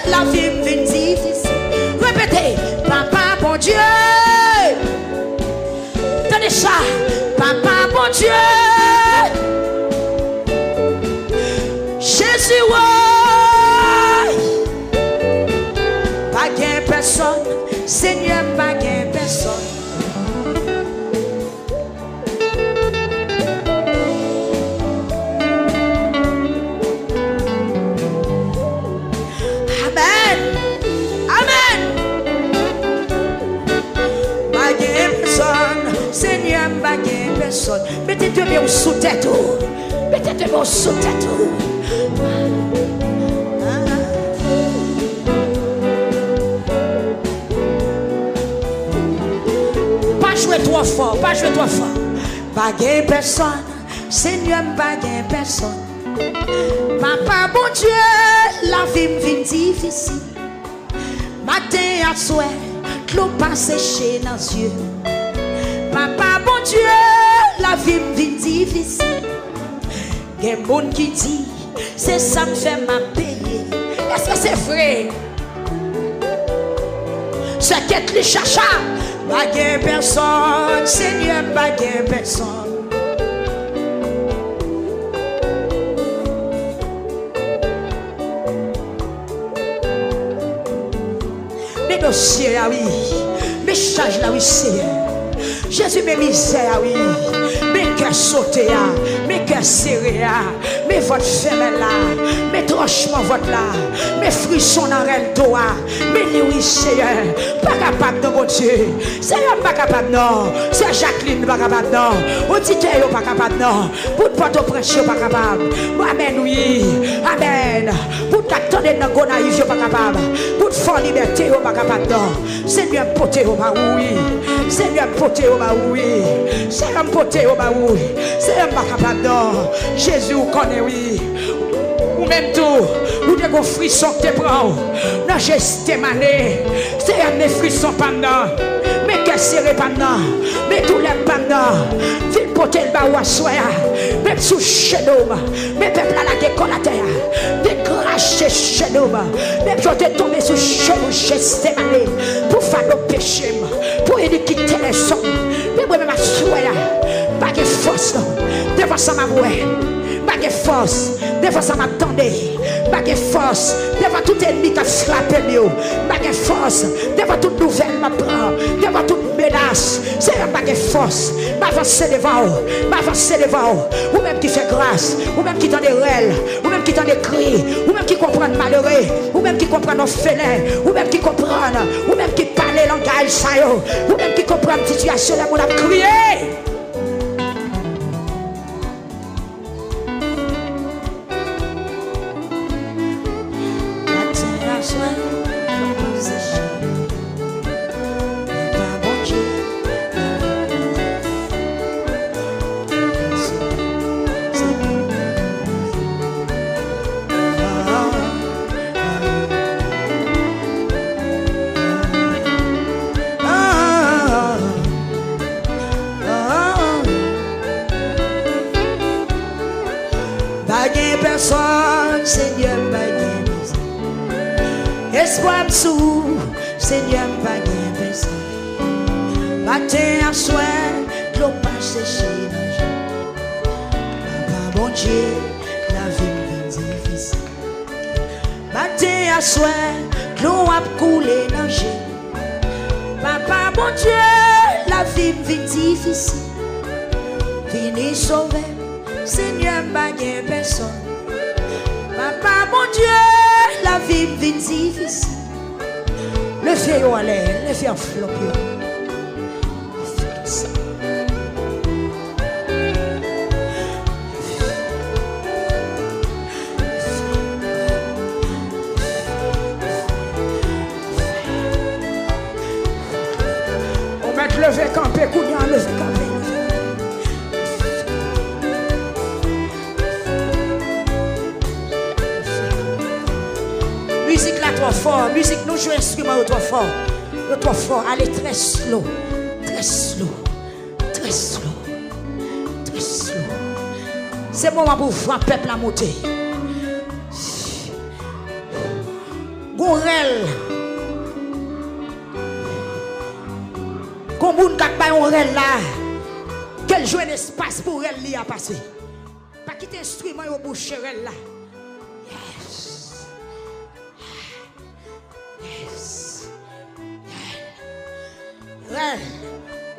la vie me vient difficile. Répétez, papa bon Dieu. Tenez ça, papa bon Dieu. Jésus, ouais. Pas gain personne, Seigneur, pas gain personne. Seigneur, pas gain personne. Mettez-toi bien sous tête. Mettez-toi bien sous tête. Pas jouer trop fort, pas jouer trop fort. Pas gain personne. Seigneur, pas gain personne. Papa, bon Dieu, la vie me vient difficile. Matin à soir, l'eau pas séché dans les yeux. Papa, bon Dieu, la vie me vient difficile. Il y a un monde qui dit, c'est ça me fait ma payer. Est-ce que c'est vrai? C'est qu'être les chacha. Pas gain personne, Seigneur, pas gain personne. Mes dossiers là, oui. Mes charges là, oui, Seigneur. Jésus, mes misères, oui. Mes cœurs sautés, mes cœurs serrés, mes votes fermés là, mes tranchements votes là, mes frissons dans le dos, mes nuits, Seigneur. Pas capable de mon Dieu. Seigneur, pas capable, non. C'est Jacqueline, pas capable, non. Auditeur, pas capable, non. Pour te prêcher, pas capable. Amen, oui. Amen. Pour t'attendre dans le gonaïf, pas capable. Pour te faire liberté, pas capable, non. Seigneur, portez au bas, oui. Seigneur, portez au bas, oui. Seigneur, portez au bas, oui. Seigneur, pas capable, non. Jésus, vous connaissez, oui. Ou même tout, ou des gros frissons que tu prends. Non, j'ai mané. Seigneur, mes frissons pas dedans. Mes cœurs serrés pas dedans. Mes douleurs pas dedans. Ville porter le bas ou à soi. Même sous chez nous. Mes peuples à la décolle à terre. Des craches chez nous. Même je t'ai tombé sous chez nous. J'ai mané. Pour faire nos péchés. Pour aider quitter les sons. Mais moi-même à soi. Pas de force. Devant ça m'a voué. Pas de force. Devant ça m'attendait. Pas de force. Devant tout ennemi qui a frappé mieux. Pas de force. Devant toute nouvelle m'apprend. Devant toute menace. C'est pas de force. M'avancer devant. M'avancer devant. Ou même qui fait grâce. Ou même qui t'en est réel. Ou même qui t'en est cri. Ou même qui comprend malheureux. Ou même qui comprend orphelin. Ou même qui comprend. Ou même qui parle le langage ça. Ou même qui comprend la situation là où on a crié. Seigneur, espoir sous, Seigneur, pas de personne. Matin à soir, l'eau pas séché. Papa, bon Dieu, la vie est difficile. soir, l'eau a coulé dans l'eau. Papa, mon Dieu, la vie vit difficile. Vini sauver, Seigneur, pas de personne. Papa, mon Dieu, la vie vit difficile. Le feu en l'air, le feu en flop. On met le feu campé, Kounia, le feu campé. Musique là trop fort, musique nous jouons instrument trop fort, allez très slow, très slow, très slow, très slow. C'est bon pour voir le peuple à monter. Gourel, comme on a pas un rel là, quel joue un espace pour elle li à passer. Pas quitter instrument au bouche rel là.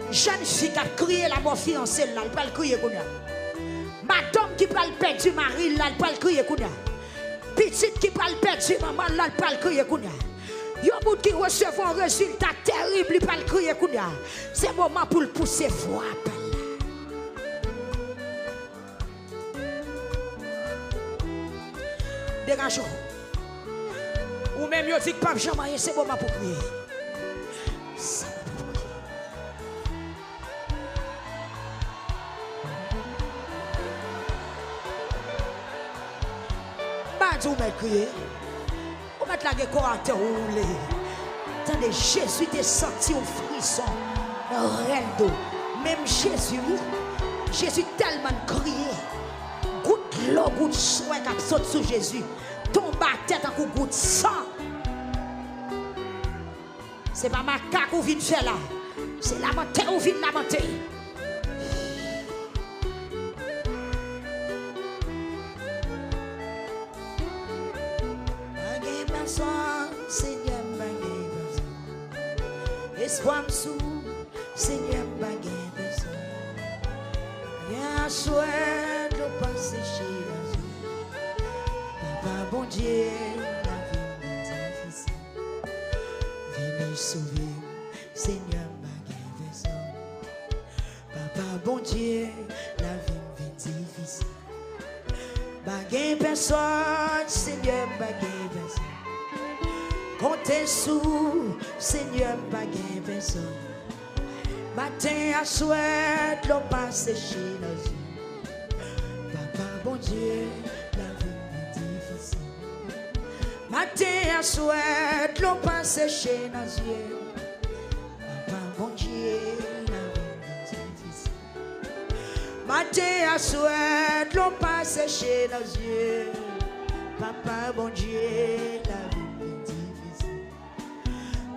Jeune fille qui a crié la mort fiancée, là, elle peut le crier. Madame qui peut le perdre du mari, là, elle peut le crier. Petite qui peut le perdre du maman, là, elle peut le crier. Il y a un qui reçoit un résultat terrible, il peut le crier. C'est le moment pour le pousser voix. Dégagez-vous. Ou même, il dit que pas jamais, c'est le moment pour crier. Vous m'écrivez, vous mettez la décor à terre roulée. Attendez, Jésus est sorti au frisson, dans le d'eau. Même Jésus tellement crié. Goutte l'eau, goutte soin qui saute sur Jésus. Tombe à tête en coup goutte sang. C'est pas ma caque ou vient faire là. C'est lamenter ou vient lamenter. Seigneur, espoir sous Seigneur, bien souhait de passer chez la Papa, bon Dieu, la vie est difficile. Venez sauver, Seigneur, Papa, bon Dieu, la vie est difficile. Bagay personne, Seigneur, bagay personne. Comptez sous, Seigneur, bagay personne. Matin à soir, l'eau passe chez nos yeux. Papa, bon Dieu, la vie est difficile. Matin à soir, l'eau passe chez nos yeux. Papa, bon Dieu, la vie est difficile. Matin à soir, l'eau passe chez nos yeux. Papa, bon Dieu, la vie est difficile.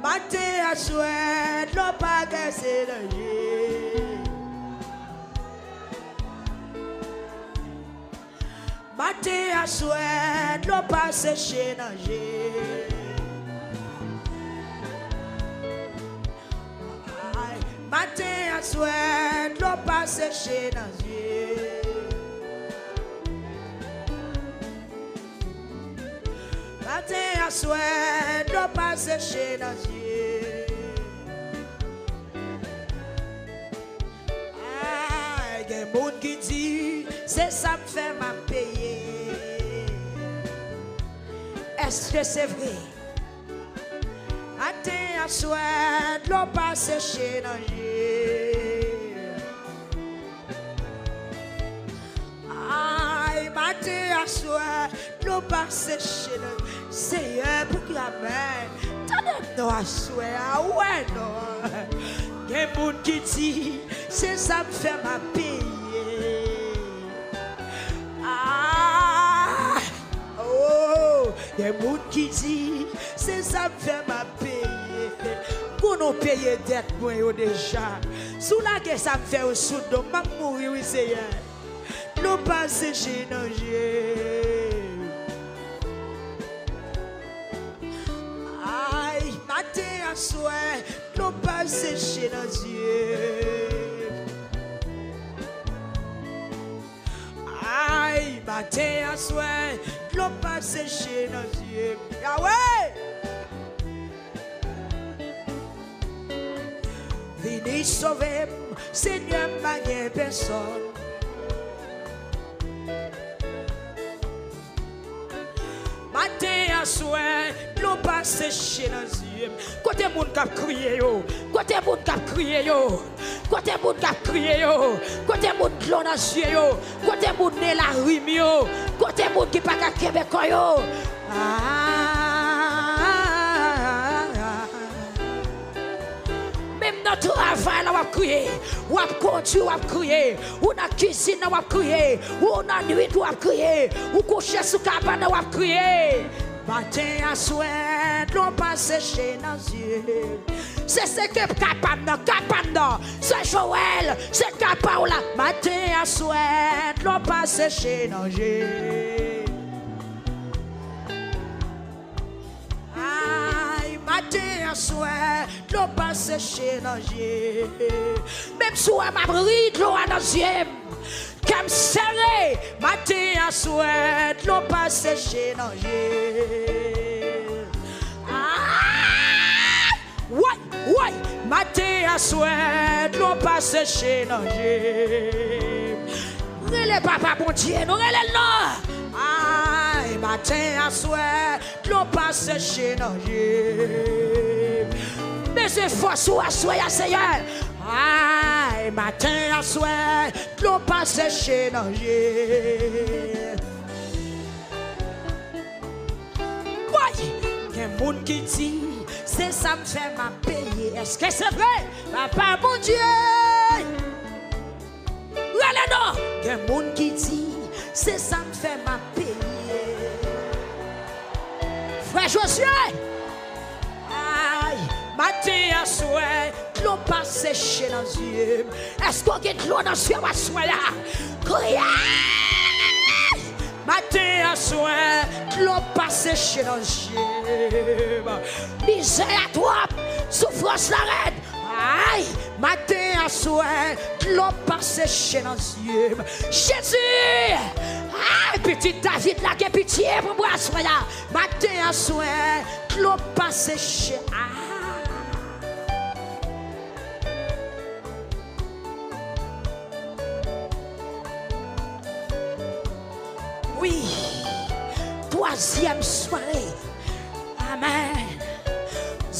Matin à soir, l'eau passe chez nos yeux. Matin à soir, l'eau passe chez nos yeux. Matin à soir, l'eau passe chez nos yeux. Matin à soir, l'eau passe chez nos yeux. Il y a des gens qui disent, c'est ça me fait ma payer. Est-ce que c'est vrai? Matin à soir, l'eau passe chez nos yeux. Aïe, matin à soir, l'eau passe chez nos yeux. Seigneur, pour que la main, t'en as à soir, ouais, non. Il y a des gens qui disent, c'est ça me fait ma payer. Ah, oh, il y a des gens qui disent, c'est ça me fait ma payer. Pour nous payer dette, moi, déjà. Sous la guerre, ça me fait au sud, donc je mourir, oui, Seigneur. Nous passons chez nos yeux. à souhait, l'eau pas séché dans les yeux. Aïe, matin à souhait, l'eau pas séché dans les yeux. Yahweh! Venez sauver, Seigneur, pas personne. Matin à soir, l'eau pas séché dans les yeux. Côté moun k'ap crié yo, côté moun k'ap crié yo, côté moun k'ap crié yo, côté moun l'eau dans les yeux yo, côté moun né la rime yo, côté moun qui pas qu'à Québec yo. Même dans le travail, on va crier, on va conduire, on va crier, ou dans la cuisine, on va crier, ou dans la nuit, on va crier, ou coucher sous la cabane, on va crier. Matin à soir, l'on pas séché dans les yeux. C'est ce que capable, c'est Joël, c'est capable. Matin à soir, l'on pas séché dans les yeux. Matin à soir, l'eau pas séché dans les yeux. Même si on m'a pris de l'eau dans les yeux, comme serré, matin à soir, l'eau pas séché dans les yeux. Ouais, matin à soir, l'eau pas séché dans les yeux. Relève papa, bon Dieu, nous relève non. Aïe, matin à soir, l'eau pas séché dans les yeux. Mais c'est force ou à soir, Seigneur. Aïe, matin à soir, l'eau pas séché dans les yeux. Ouais, il y a un monde qui dit, c'est ça me fait ma payer. Est-ce que c'est vrai? Papa, mon Dieu. Relève non. Il y a un monde qui dit, c'est ça me fait ma payer. Frère Josué, aïe, matin à soir, l'eau pas séché dans les yeux. Est-ce qu'on a de l'eau dans les yeux à soir là? Criez! Matin à soir, l'eau pas séché dans les yeux. Misère à toi, souffrance la reine. Aïe, matin à soir, l'eau pas séché dans les yeux. Jésus! Aïe, petit David, là, qui pitié pour moi, soya. Matin à soir, l'eau pas séché. Oui, troisième soirée. Amen.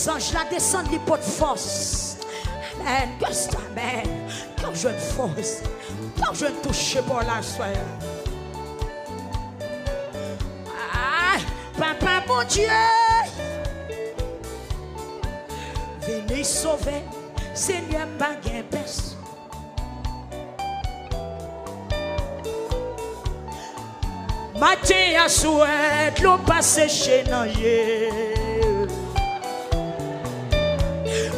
Ange la descend les pots de force. Amen. Que c'est amen. Quand je ne force, quand je ne touche pas la soirée. Papa, mon Dieu, venez sauver, Seigneur, pas gain personne. Matin à soir, l'eau pas séché dans les yeux.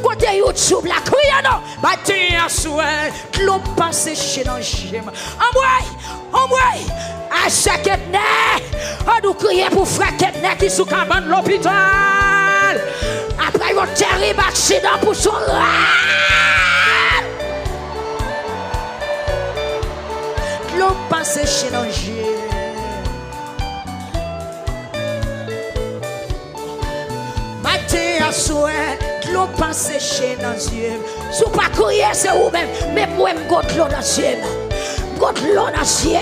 Côté YouTube, la crié non. Matin à soir, l'eau pas séché dans les yeux. En moi, à chaque année, on nous crie pour frère Ketner qui sous cabane l'hôpital. Après un terrible accident pour son rêve. L'eau pas séché dans les yeux. Matin à soir, l'eau pas séché dans les yeux. Si vous ne pas crier, c'est vous-même. Mais moi, je me l'eau dans les yeux. L'eau dans les yeux.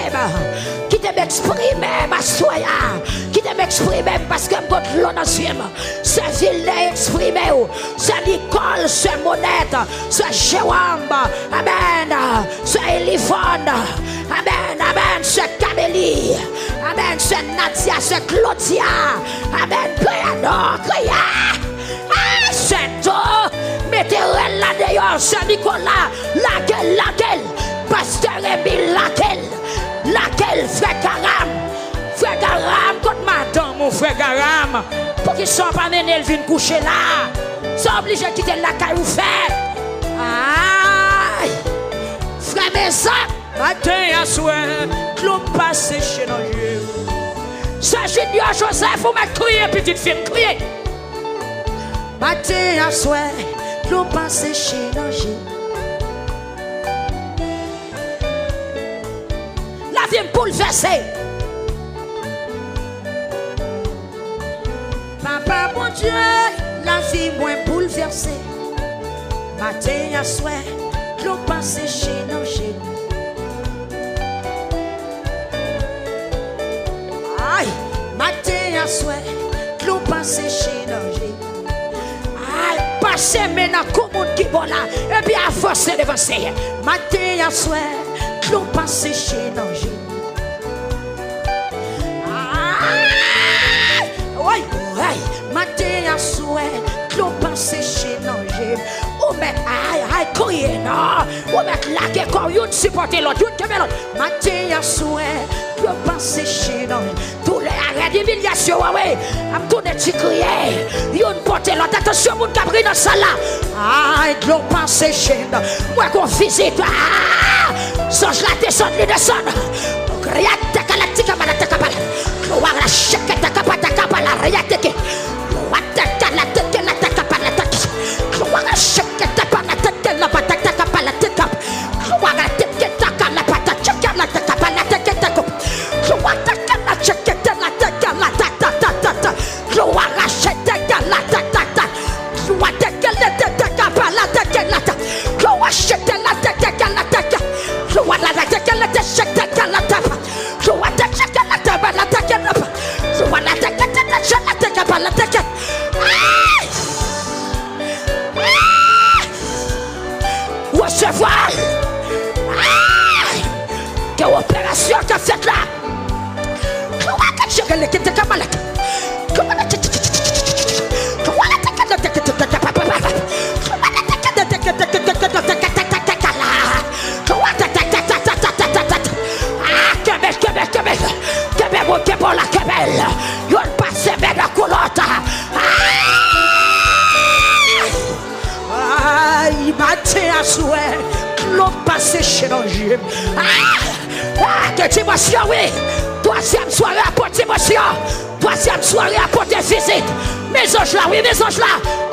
Qui te m'exprimer, ma soya. Qui te m'exprimer parce que je l'eau dans les yeux. C'est Villet exprimé. C'est Nicole, c'est Monette. C'est Jérôme. Amen. C'est Elifone. Amen. Amen. C'est Camélie. Amen. C'est Nadia. C'est Claudia. Amen. Priez-nous. Criez. C'est toi. Mettez-le là d'ailleurs. C'est Nicolas. Laquelle. Pasteur Emile, laquelle frère Garam, contre madame, mon frère Garam, pour qu'ils ne soient pas menés, ils viennent coucher là. Ils sont obligés de quitter la caille ou faire. Aïe, frère Mesa, matin à soir, l'eau passe séché dans les yeux. C'est Junior Joseph, vous m'avez crié, petite fille, criez. matin à soir, l'eau passe chez danger. La vie me bouleversée. Papa, mon Dieu, la vie moins bouleversée. Matin à soir, l'eau passe chez danger. Aïe, matin à soir, l'eau passe chez danger. Aïe, passez maintenant comme on qui bon là, et puis à force d'avancer. Matin à soir, l'eau passe chez danger. Aïe, oui, oui, matin à soir, l'eau passe chez danger. Ou mettre aïe, crier non, ou mettre la guerre comme une supporter l'autre, une comme l'autre. Matin à soir, l'eau passe chez danger. Tous les arrêts d'humiliation, oui, à tout de petit crier, une porter l'autre. Attention, mon cabri dans ça là. Aïe, l'eau passe chez danger. Moi qu'on visite, sans je la descendre, les descendre. Rien de calatique, malade, capable. Voir la chèque, ta capable, ta capable, la réalité. Recevoir quelle opération qu'a faite là. L'eau passe chez danger. Que émotion, oui. Troisième soirée à porter émotion. Troisième soirée à porter visite. Mes anges là, oui, mes anges là.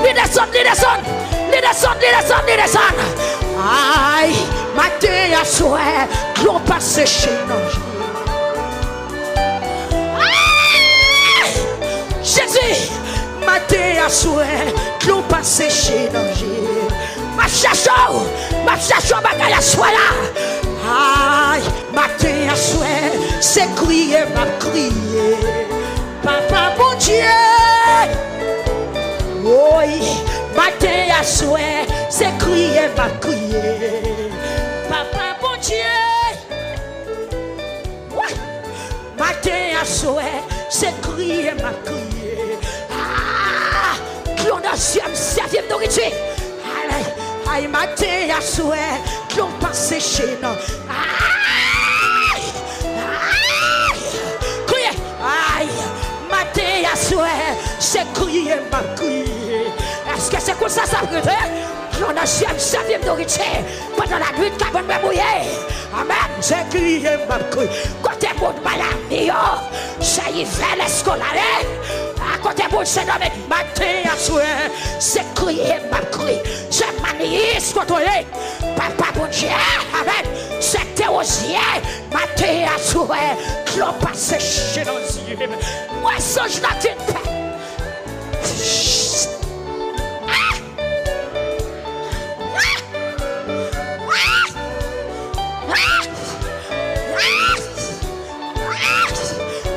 Les descendent, les descendent. Les descendent, les descendent, les descendent. Aïe, matin à soir, l'eau passe chez danger. Jésus, matin à soir, l'eau passe chez danger. Ma chacho, bagaille à soi là. Aïe, matin à soir, c'est crier, ma crier. Papa, mon Dieu. Oui, matin à soir, c'est crier, ma crier. Papa, mon Dieu. Ouais. Matin à soir, c'est crier, ma crier. Ah, l'on a servi de nourriture. Aïe, matin à soir, l'on passe chez nous. Aïe, aïe, crier, aïe, matin à soir, c'est crier, ma crier. Est-ce que c'est comme ça, ça peut être? L'on a servi de nourriture pendant la nuit, quand on me mouillé. Amen, c'est crier, ma crier. Quand t'es bon de maladie, ça y va l'escolare. À côté de c'est nommé matin à soir, c'est crier, ma crier. C'est manier, côtoyer. Papa, bon Dieu, amen. C'est théosien, matin à soir, l'on passe chez nos yeux. Moi, ça, je n'attends pas.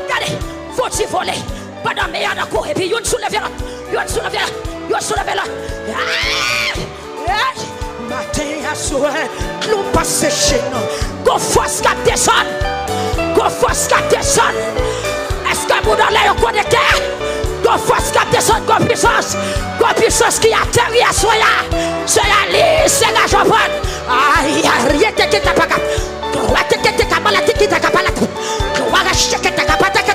Regardez, faut-il voler? Pendant que je cours et puis je soulève là. Je soulève là. Matin à soir, nous passons chez nous. Go force qu'à descendre. Go force qu'à descendre. Est-ce que vous dans l'air connecté? Go force qu'à descendre. Go puissance qui a terri à soi. C'est la liste, c'est la jambe. Aïe, rien que tu n'as pas capable. Tu n'as pas capable. Tu n'as pas capable. Tu n'as pas capable.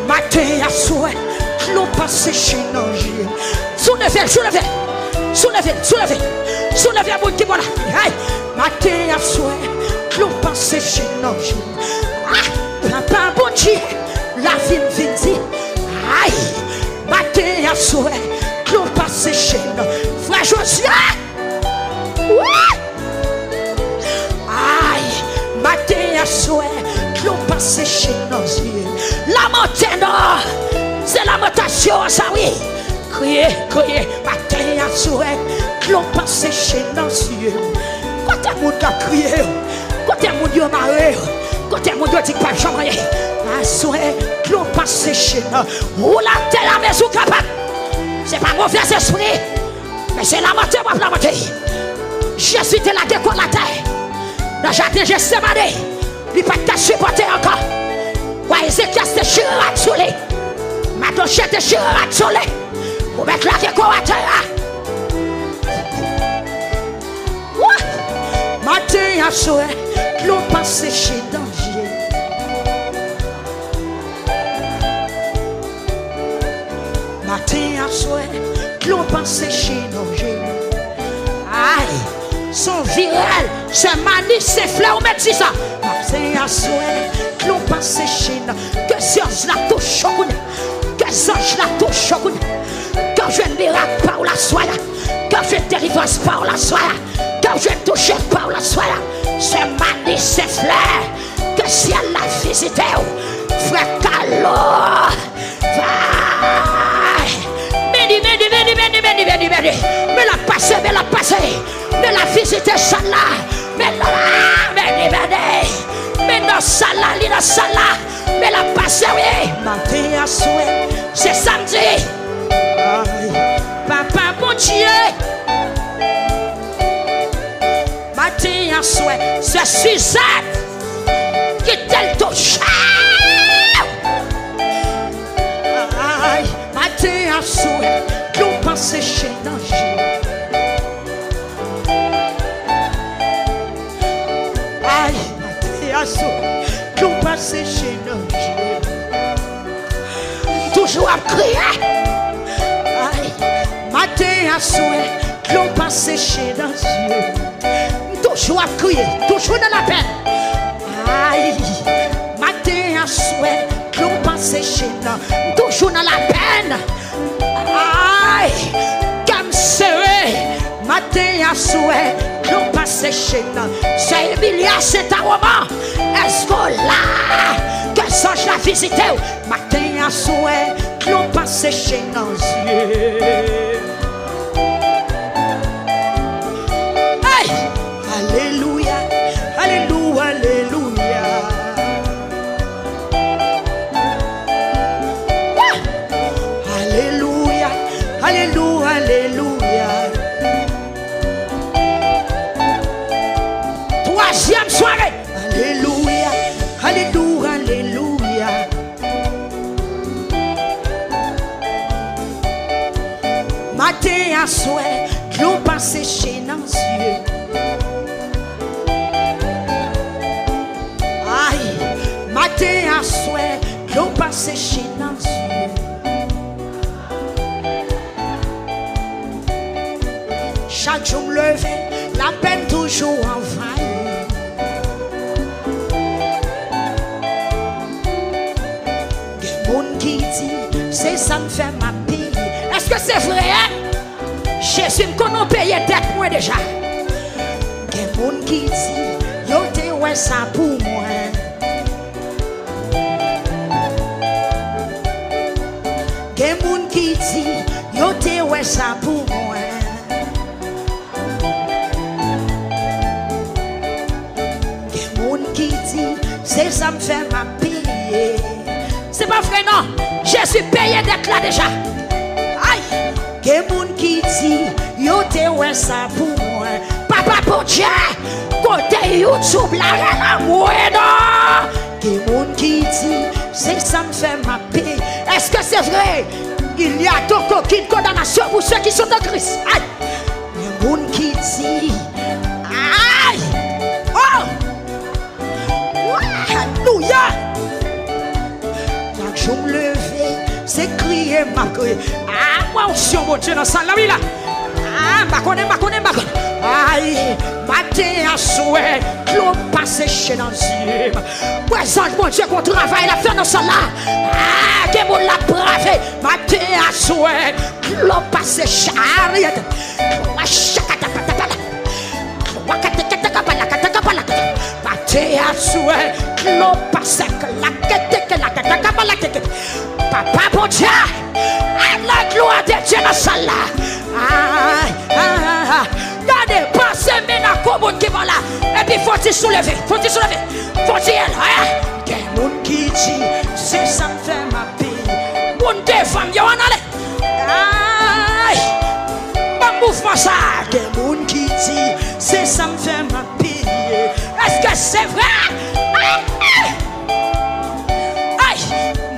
Matin à soir, l'eau passe chez nous. Soulevez. Soulevez, soulevez. Soulevez à bout qui voilà. Matin à soir, l'on passe chez nos jours. Papa, bon Dieu, la vie me dit. Aïe, matin à soir, l'on passe chez nous. Frère Josia. Aïe, matin à soir, l'on passe chez nos yeux. La montagne, c'est lamentation, ça oui. Criez, criez, matin à soir, l'on passe chez nos yeux. Quand mon Dieu a crié, quand mon Dieu a marré, quand mon Dieu dit pas jamais, à soir, l'on passe chez nous. Ou la terre à maison capable. C'est pas mauvais esprit, mais c'est la montée, moi, la montée. Jésus était là déco la terre. Dans le jardin, j'ai séparé. Il ne peut pas te supporter encore. Ouais, Ézéchiel te chira de soleil. Ma tochette te chira de soleil. Pour mettre la déco à terre. Matin à soir, l'on passe chez danger. Matin à soir, l'on passe chez danger. Aïe, son virel, ce mani, c'est fleur, on met ça. Matin à soir, l'on passe chez nous. Que ces anges la touchent, que ces anges la touchent. Quand je ne miracle par la soie, quand je ne délivrance par la soie. Quand je touche par la soie, c'est mani, c'est fleur, que si elle l'a visité, frère Calo, va, béni, mais la passer, mais la visiter celle-là, mais dans celle-là, mais la passer, oui, matin à souhait, c'est samedi, papa, mon Dieu. Matin à souhait, c'est Suzanne qui t'elle touche. Matin à souhait, l'on passe chez danger. Aïe, matin à souhait, l'on passe chez danger. Toujours à crier. Aïe, matin à souhait, l'on passe chez danger. Toujours à crier, toujours dans la peine. Aïe, matin à souhait, l'on passe chez nous, toujours dans la peine. Aïe, comme serré, matin à souhait, l'on passe chez nous. C'est Emilia, c'est un roman. Est-ce que là, que songe la visiter? Matin à souhait, l'on passe chez nos yeux. Alléluia, alléluia, alléluia. Alléluia, alléluia, alléluia. Troisième soirée. Alléluia, alléluia, alléluia. Matin à soir, l'eau passe chez nos yeux. Matin à soir, l'eau passe chez nos yeux. Chaque jour levé, la peine toujours envahie. Des monde qui dit, c'est ça me fait ma paye. Est-ce que c'est vrai? Jésus me connaît payer dette moi déjà. Des monde qui dit, yo te ouais ça pour moi. Des gens qui disent, yo te ouais ça pour moi. Des gens qui disent, c'est ça me fait ma payer. C'est pas vrai non, Jésus payé d'être là déjà. Aïe, des gens qui disent, yo te ouais ça pour moi. Papa pour Dieu, côté YouTube la moi non. Des gens qui disent, c'est ça me fait ma paix. Est-ce que c'est vrai? Il y a donc aucune condamnation pour ceux qui sont en Christ. Aïe! Les gens qui disent, aïe! Oh! Alléluia! Chaque jour levé, c'est crier ma crier. Ah, moi aussi, mon Dieu, dans ça, là, oui, là. Aïe, matin à souhait, l'eau passe chez dans le présent, mon Dieu, qu'on travaille la fin dans ça là. Ah, que mon la bravé, matin à souhait, l'eau passe chez Ariette. Matin à souhait, l'eau passe Papa, bon Dieu, la gloire de Dieu dans ça là. Regardez, pensez maintenant à qui va là. Et puis faut-il soulever, faut-il soulever, faut-il elle. Quel monde qui dit, c'est ça me fait ma vie. Monde des femmes, y'en a. Aïe, pas mouvement ça. Quel monde qui dit, c'est ça me fait ma vie. Est-ce que c'est vrai? Aïe,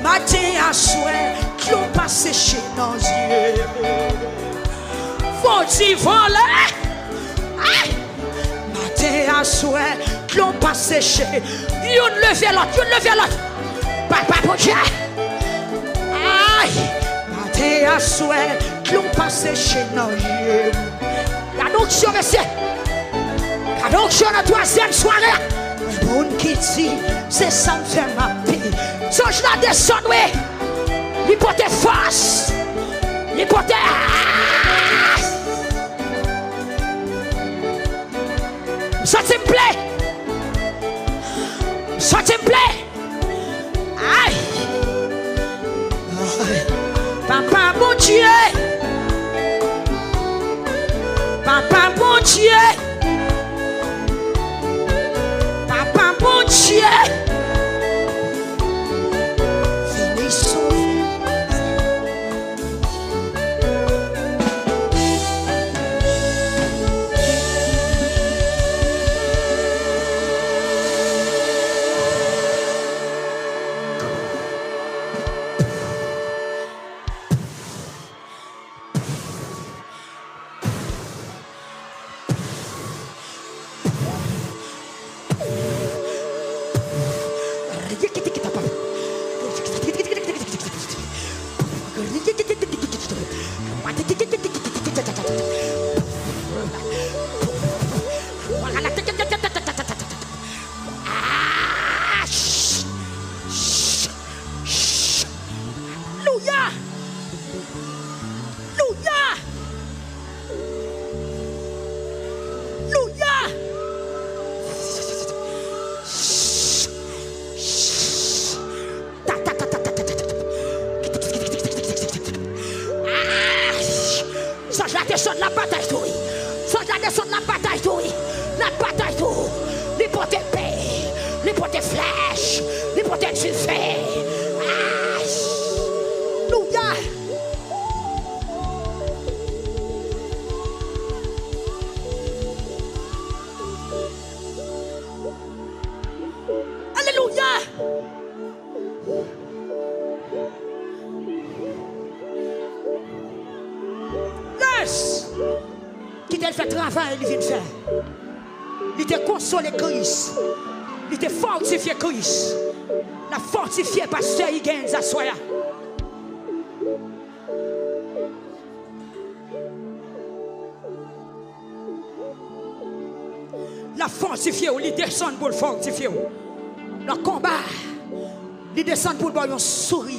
matin à souhait, l'eau passe chez nos yeux. Faut-il voler? Matin à souhait, l'on passe chez. Yon levé l'autre, Papa pour Dieu. Aïe, matin à souhait, l'on passe chez nos yeux. L'adoption, monsieur. L'adoption la troisième soirée. Le monde qui dit, c'est ça me fait ma vie. Songe la descendre, oui. L'hypothèse force. L'hypothèse. Ça te plaît? Ça te plaît? Aïe! Papa bon Dieu! Papa bon Dieu! Papa bon Dieu! Finissons. Il vient faire. Il te consolé Christ. Il te fortifié Christ. La fortifié pasteur il gagne ça soya. La fortifié il descend pour le fortifier. Le combat il descend pour le sourire.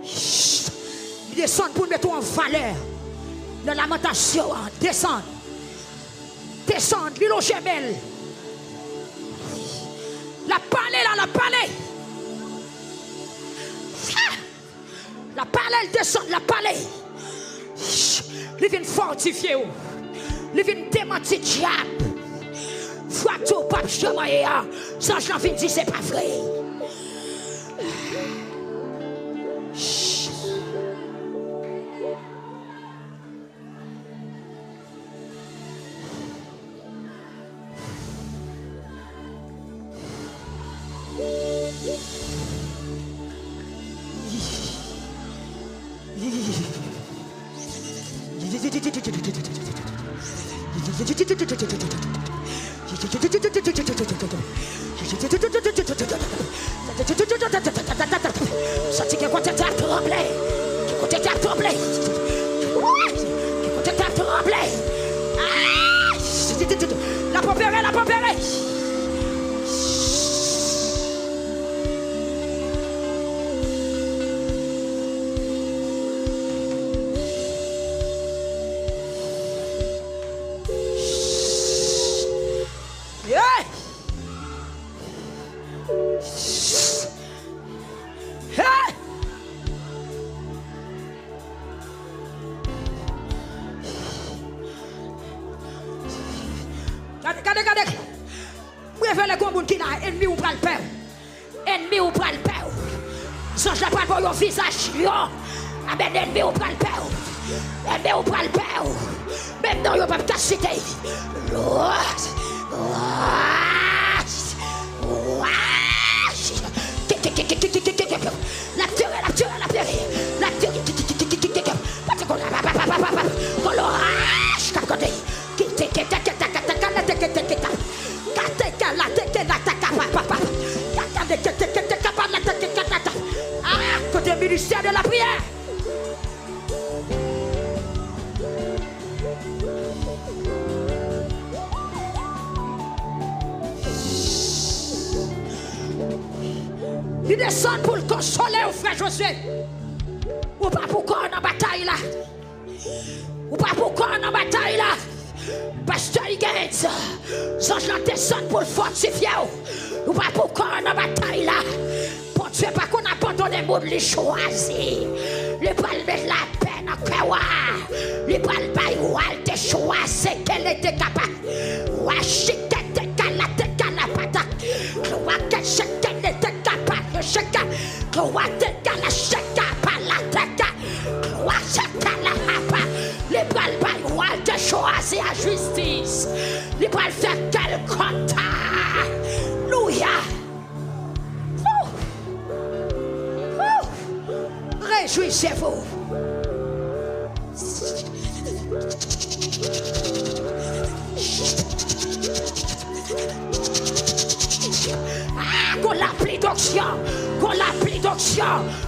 Il descend pour mettre en valeur. La lamentation, descend. Descend, l'île gemelle. La palais là, la palais. La palais, elle descend, la palais. Il vient fortifier. Il vient démentir le diable. Fois tout, pape, je te sans j'en viens dire, c'est pas vrai. Ça, c'est qui côté t'a tremblé. Qui côté t'a tremblé. Qui côté t'a trembler. La popérée, la popérée. Regardez. Vous avez le combat qui a ennemi ou pas le peur. Ennemi ou pas le peur. Sans je parle pour your visage. Amen, ennemi ou pas le peur. Ennemi ou pas le peur. Même dans your capacité. La côté ministère de la prière. Il descend pour le consoler au frère Josué. Ou pas pourquoi on est en bataille là. Ou pas pourquoi on est en bataille là. Pasteur Higgins, Zange la descend pour le fortifier. Ou pas pourquoi on est en bataille là. Pour Dieu, pas qu'on abandonne les mots, les choisis. Les balles mettent la peine en cœur. Les balles baillent, elle te choisit qu'elle était capable. Washington te calate, calapata. Crois que chacun était capable. Chacun, crois que la chacun par la tête. Crois que la hapa. Les balles baillent, elle te choisit à justice. Les balles faire quel contact. Louia. Réjouissez-vous. Qu'on l'appelle d'onction, qu'on l'appelle d'onction,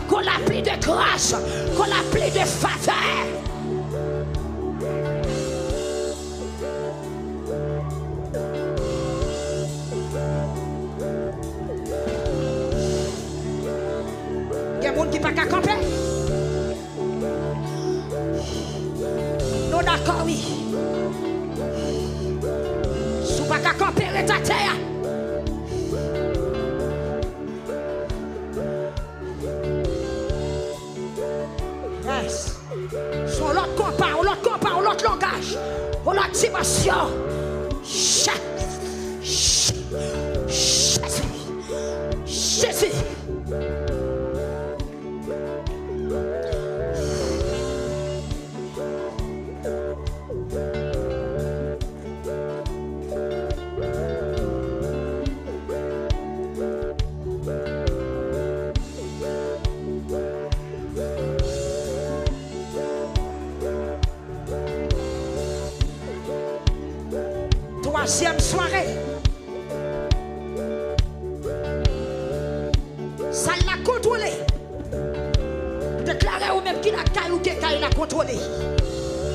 qu'on l'appelle de grâce, qu'on l'appelle de faveur. Il y a des gens qui ne peuvent pas camper. Non, d'accord, oui. Si vous ne pouvez pas camper, ta terre. Yes. Son l'autre compas, l'autre langage, l'autre dimension. Jésus. Troisième soirée. Ça l'a contrôlé. Déclarez ou même qui la caille ou qui l'a contrôlé.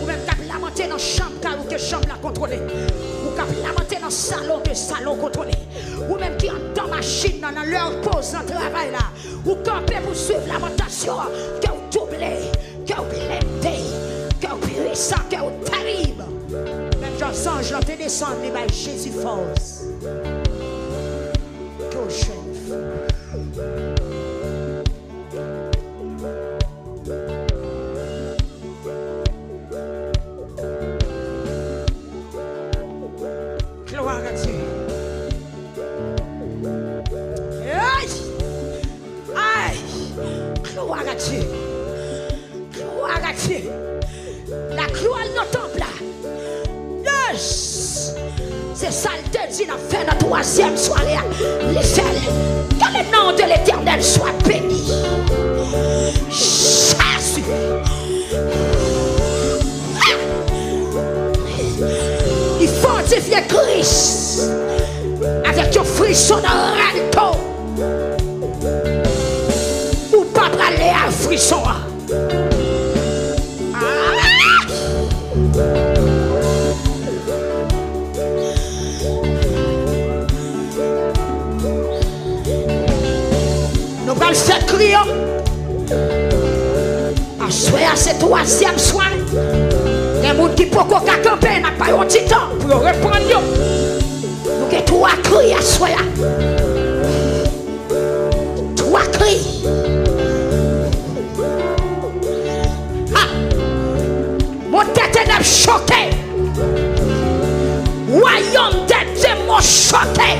Ou même qui l'a monté dans la chambre ou qui chambre l'a contrôlé. Ou qui l'a monté dans le salon que salon contrôlé. Ou même qui est dans la machine dans leur pause dans le travail là. Ou campé pour suivre la montation. Que vous doublez, que vous blindez, que vous puissant, que vous terrible. Même Jean Sange, l'autre descend, mais by Jésus force. Que vous chef. Gloire à Dieu. Aïe! Gloire à Dieu. Gloire à Dieu. La gloire de notre temple là. Yes! C'est ça le te dit, la fin de la troisième soirée. L'échelle. Que le nom de l'Éternel soit béni. Jésus. Il fortifie Christ avec un frisson dans le ralto. Ou pas aller à frisson. Ah! prions. À soir, c'est troisième soir. Il y a des gens qui peuvent camper, n'a pas un petit temps pour reprendre. Nous avons trois cris à soir. Trois cris. Ah! Mon tête est choquée. Royaume des démons choqués.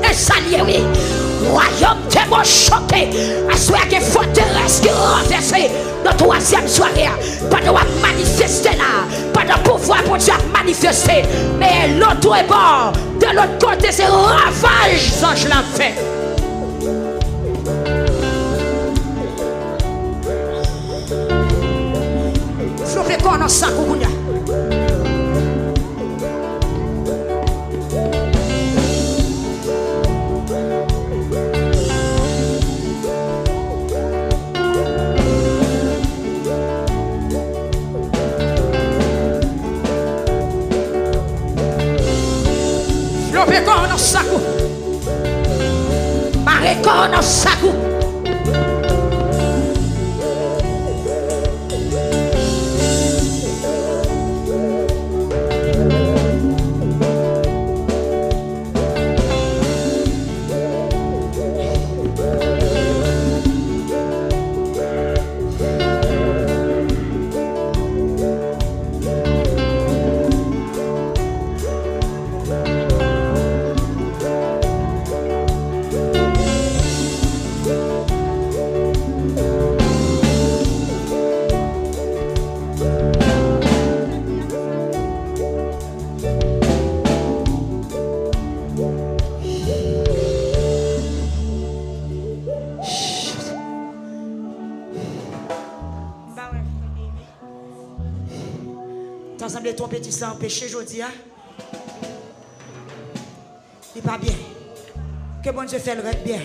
Et salier, oui. Royaume des démons choqués. À ce qu'il y a des forteresses qui renversent dans troisième soirée. Pas de manifester là. Pas de pouvoir pour Dieu manifester. Mais l'autre est bon. De l'autre côté, c'est ravage. Ça, je l'ai fait. Je veux qu'on en sac au bout. Marekono saku. T'as semblé ton petit sang empêché aujourd'hui, hein? Il n'est pas bien. Que bon Dieu fait le bien.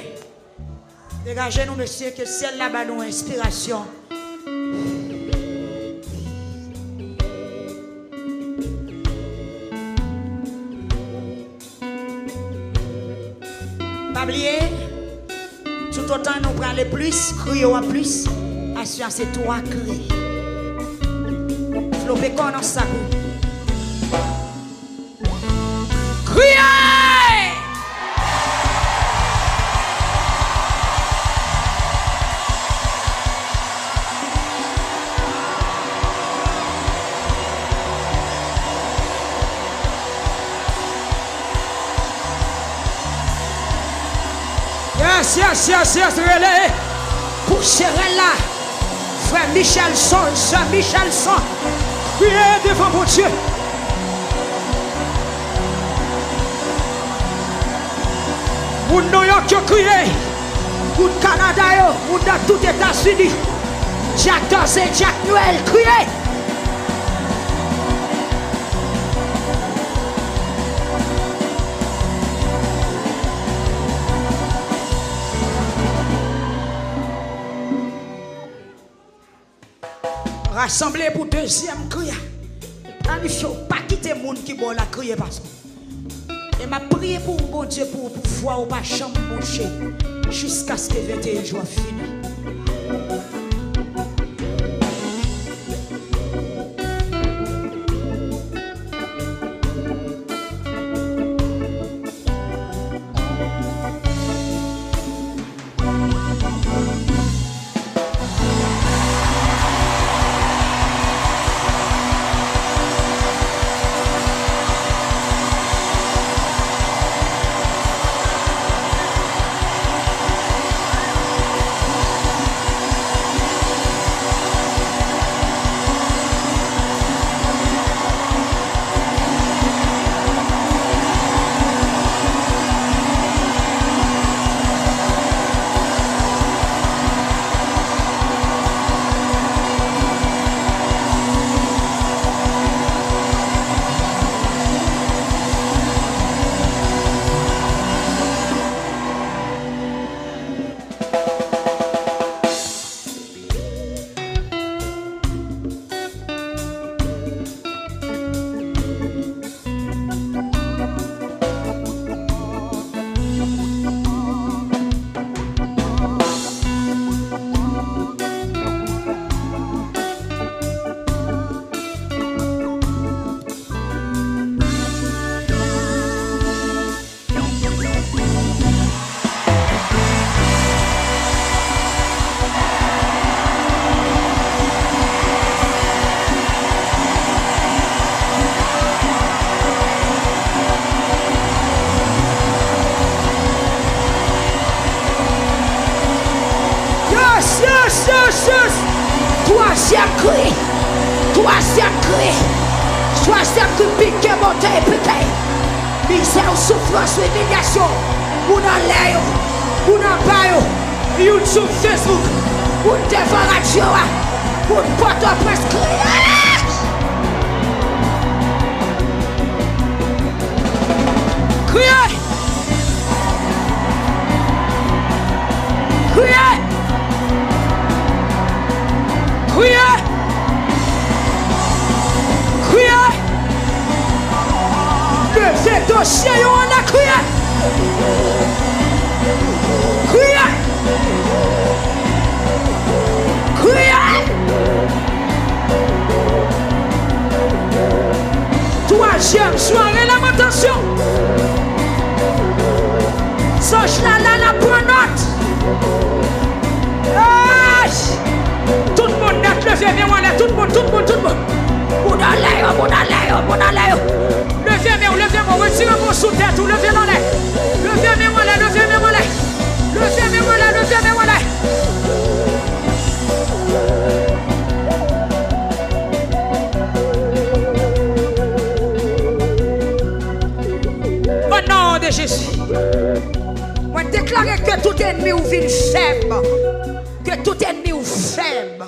Dégagez-nous, monsieur, que le ciel là-bas nous inspiration. Pas oublier, tout autant nous prenons les plus, crier en plus, assurance c'est toi crier. Flopé qu'on en sac. Crier! Yes, relais. Pour serrer là, frère Michelson, sœur Michelson, priez devant mon Dieu. Moun New York qui crié, moun Canada, moun dans tout États-Unis, Jack Dorsey, Jack Noël, criez. Rassemblez pour deuxième cri. Planifiez, pas quitter les gens qui vont la crier parce que. Et m'a prié pour bon Dieu pour foi ou pas chambre boucher jusqu'à ce que 21 jours fini. Troisième cri. Troisième cri. Troisième cri. Piqué, monté, piqué. Misère, souffrance, humiliation. Ou dans l'air. Ou dans bail. Ou sur Facebook. Ou devant radio. Ou Port-au-Prince. Criez. Criez. Criez. Criez. Levez dossier, on a crié. Criez. Criez. Troisième soirée, lamentation. Soche là, la prend note. Tout le monde net, levez, mais voilà, tout le monde. Mon l'air. Levez-moi, retirez mon sous-tête, levez dans l'air. Levez-moi là. Au nom de Jésus, moi déclare que tout ennemi ou ville faible, que tout ennemi ou faible,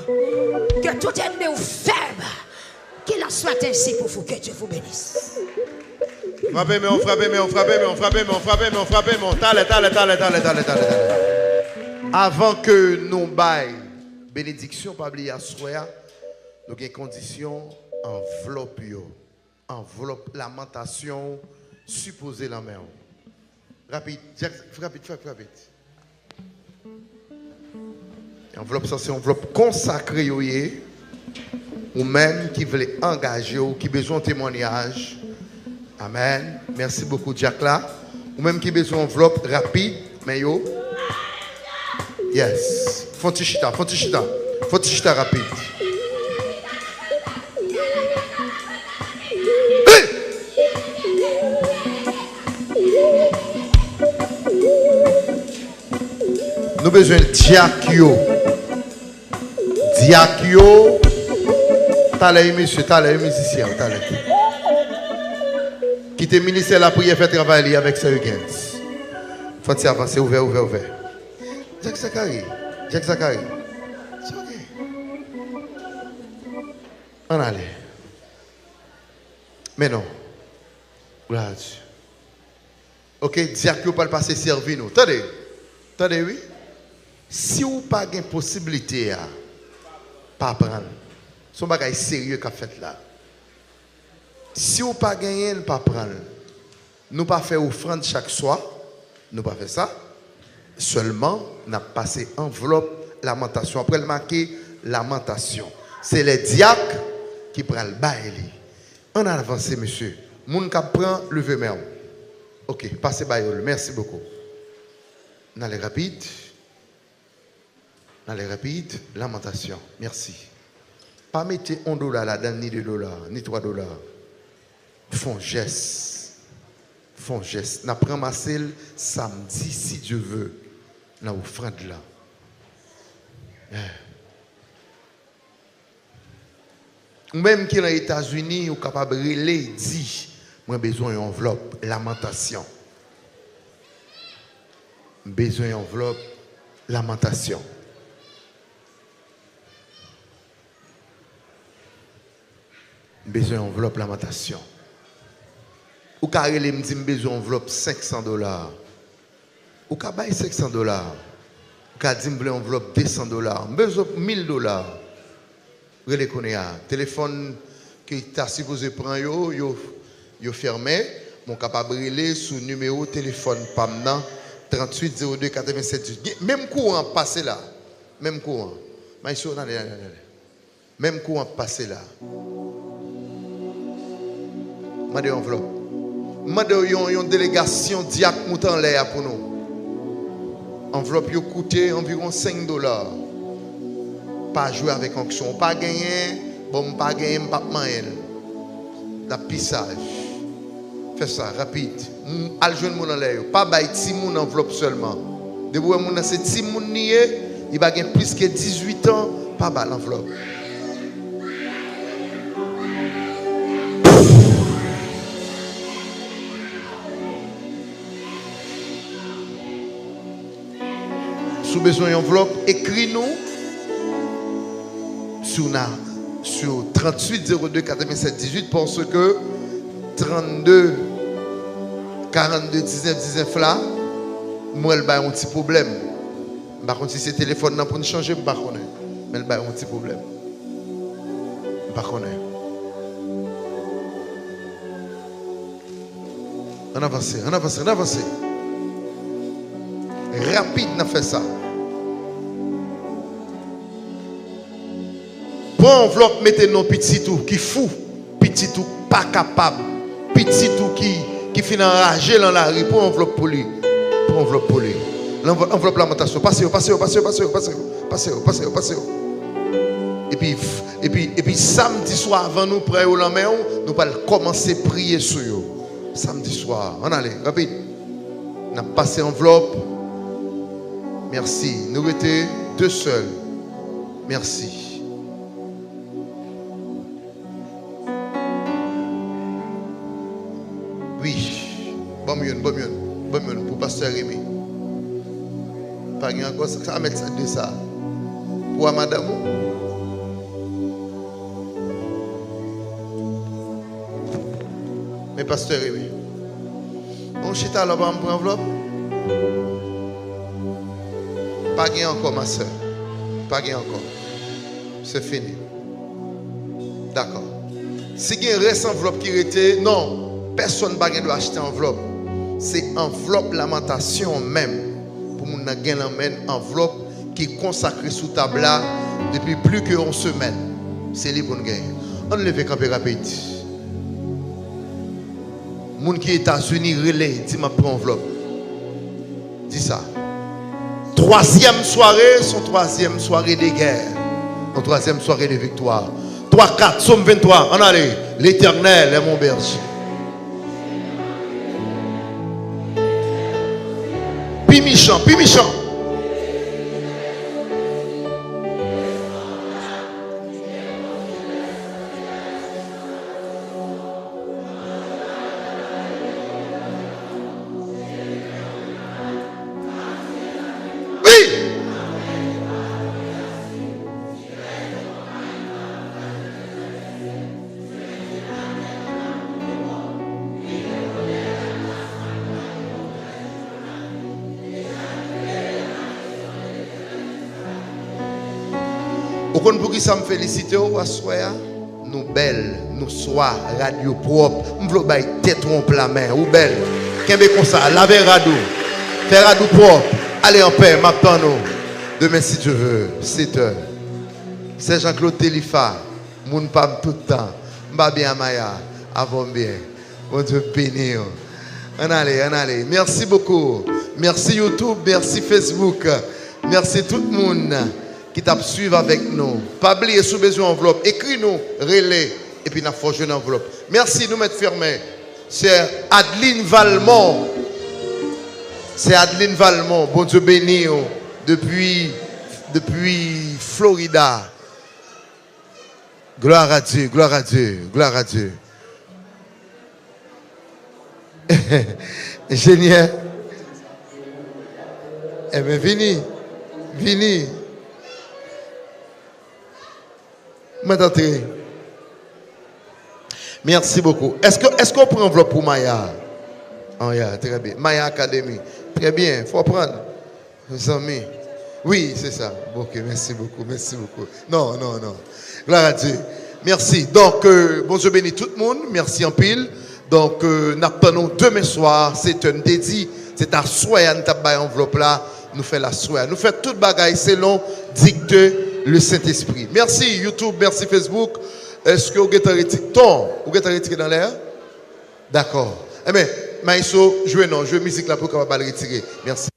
qu'il en soit ainsi pour vous, que Dieu vous bénisse. Frappez. Avant que nous baillons bénédiction, pas oublier à souhait, nous avons une condition enveloppe, lamentation, supposée la main. Rapide. Enveloppe, ça c'est enveloppe consacrée, ou même qui veut engager, ou qui a besoin de témoignage. Amen. Merci beaucoup, Jack là. Ou même qui a besoin d'enveloppe rapide, mais yo. Yes. Fontichita rapide. Hey! Nous avons besoin de Diakio. T'as les musiciens, qui te ministère la prière, fait travailler avec ce week-end. Faut avancer, ouvert. Jack Zachary. C'est ok. On allait. Mais non. Gloire à Dieu. Ok, Diakio pas le passer servir nous. Attendez, oui. Si vous n'avez pas de possibilité, pas prendre. Son bagage sérieux qu'a fait là. Si vous pas gagné, pas prendre. Nous pas faire offrande chaque soir. Nous pas faire ça. Seulement, nous avons passé enveloppe lamentation. Après le marqué lamentation. C'est les diacres qui prennent le bail. On a avancé, monsieur. Moun qui prend lever main. Ok, passez bail. Merci beaucoup. On allait rapide. Lamentation. Merci. Pas mettre $1 là-dedans, ni $2, ni $3. Font geste. Nous prenons ma selle samedi, si Dieu veut, dans l'offrande là. Ou même qui est aux États-Unis, ou capable de relire, dit, moi besoin d'une enveloppe, lamentation. Besoin d'une enveloppe, lamentation. Besoin d'enveloppe lamentation. Ou carré me dit besoin d'enveloppe $500. Ou ka bay $500. Ou ka dit me enveloppe $200. Besoin $1000. Relé connait téléphone qui t'a supposé prendre yo fermé, mon capable relé sous numéro téléphone pamnan 38 02 87 même courant passé là. Même courant. Même courant passé là. Mande enveloppe. Mande une délégation diacre mouton l'air pour nous. Enveloppe yo coûté environ $5. Pas jouer avec onction, pas gagner, bon pas gagner, pas manger. La pissage. Fais ça rapide. Al joindre mon en l'air, pas bailler ti mon enveloppe seulement. De vous mon c'est ti mon nié, il va gagner plus que 18 ans, pas bas l'enveloppe. Sous besoin d'une enveloppe, écris-nous sur 38 02 87 18 parce que 32 42 19 19 là, moi elle a un petit problème. Par contre, si c'est téléphone pour nous changer, je ne sais pas. Mais elle a un petit problème. Je ne sais pas. On avance, on avance, on avance. Rapide, on a fait ça. Pour enveloppe, mettez nos petits tout qui fou, petit tout pas capable, petit tout qui finit enragé dans la rue. Pour enveloppe pour lui. Pour enveloppe pour lui. L'enveloppe lamentation. Passez. Et puis samedi soir avant nous prêts au lendemain, nous allons commencer à prier sur eux. Samedi soir. On allait, rapide. On a passé enveloppe. Merci. Nous étions deux seuls. Merci. Oui. Bon mieux pour pasteur Rémi. Pas encore ça va mettre ça de ça. Pour madame. Mais pasteur Rémi. On chita là bas pour enveloppe. Pas encore ma soeur. Pas encore. C'est fini. D'accord. Si il y a une reste enveloppe qui était, non, personne ne doit acheter enveloppe. C'est enveloppe lamentation même. Pour nous gagner enveloppe qui est consacrée sous table là depuis plus qu'une semaine. C'est les bonnes gagner. On lève campé rapide. Moun qui est aux États-Unis relais, dis ma prends enveloppe. Dis ça. Troisième soirée, son troisième soirée de guerre. Son troisième soirée de victoire. 3-4, Somme 23. En allez. L'Éternel est mon berger. Pimichant. Pour qui ça me félicite, nous belles, nous sois radio propre, nous voulons tête trompe la main, ou belle, qu'est-ce comme ça, laver radio, faire radio propre, allez en paix, m'attends-nous, demain si tu veux, 7 heures. C'est Jean-Claude Telifa, moun pam tout le temps, m'a bien Maya, avant bien, bon Dieu béni. On allez, merci beaucoup, merci YouTube, merci Facebook, merci tout le monde qui t'a suivi avec nous. Pas oublier sous besoin enveloppe. Écris-nous, relais, et puis nous forgé une enveloppe. Merci, nous mettre fermés. C'est Adeline Valmont. Bon Dieu béni, depuis Florida. Gloire à Dieu. Génial. Eh bien, vini. Merci beaucoup. Est-ce qu'on prend enveloppe pour Maya? Oh, yeah, très bien. Maya Academy. Très bien, il faut prendre. Mes amis. Oui, c'est ça. Ok, merci beaucoup. Non. Gloire à Dieu. Merci. Donc, bonjour béni tout le monde. Merci en pile. Donc, nous attendons demain soir. C'est un dédi. C'est à soir, nous avons enveloppe là. Nous faisons la soirée. Nous faisons toute bagaille selon dicte le Saint-Esprit. Merci YouTube, merci Facebook. Est-ce que vous avez retiré dans l'air? D'accord. Eh bien, Maïso, jouez musique là pour qu'on va le retirer. Merci.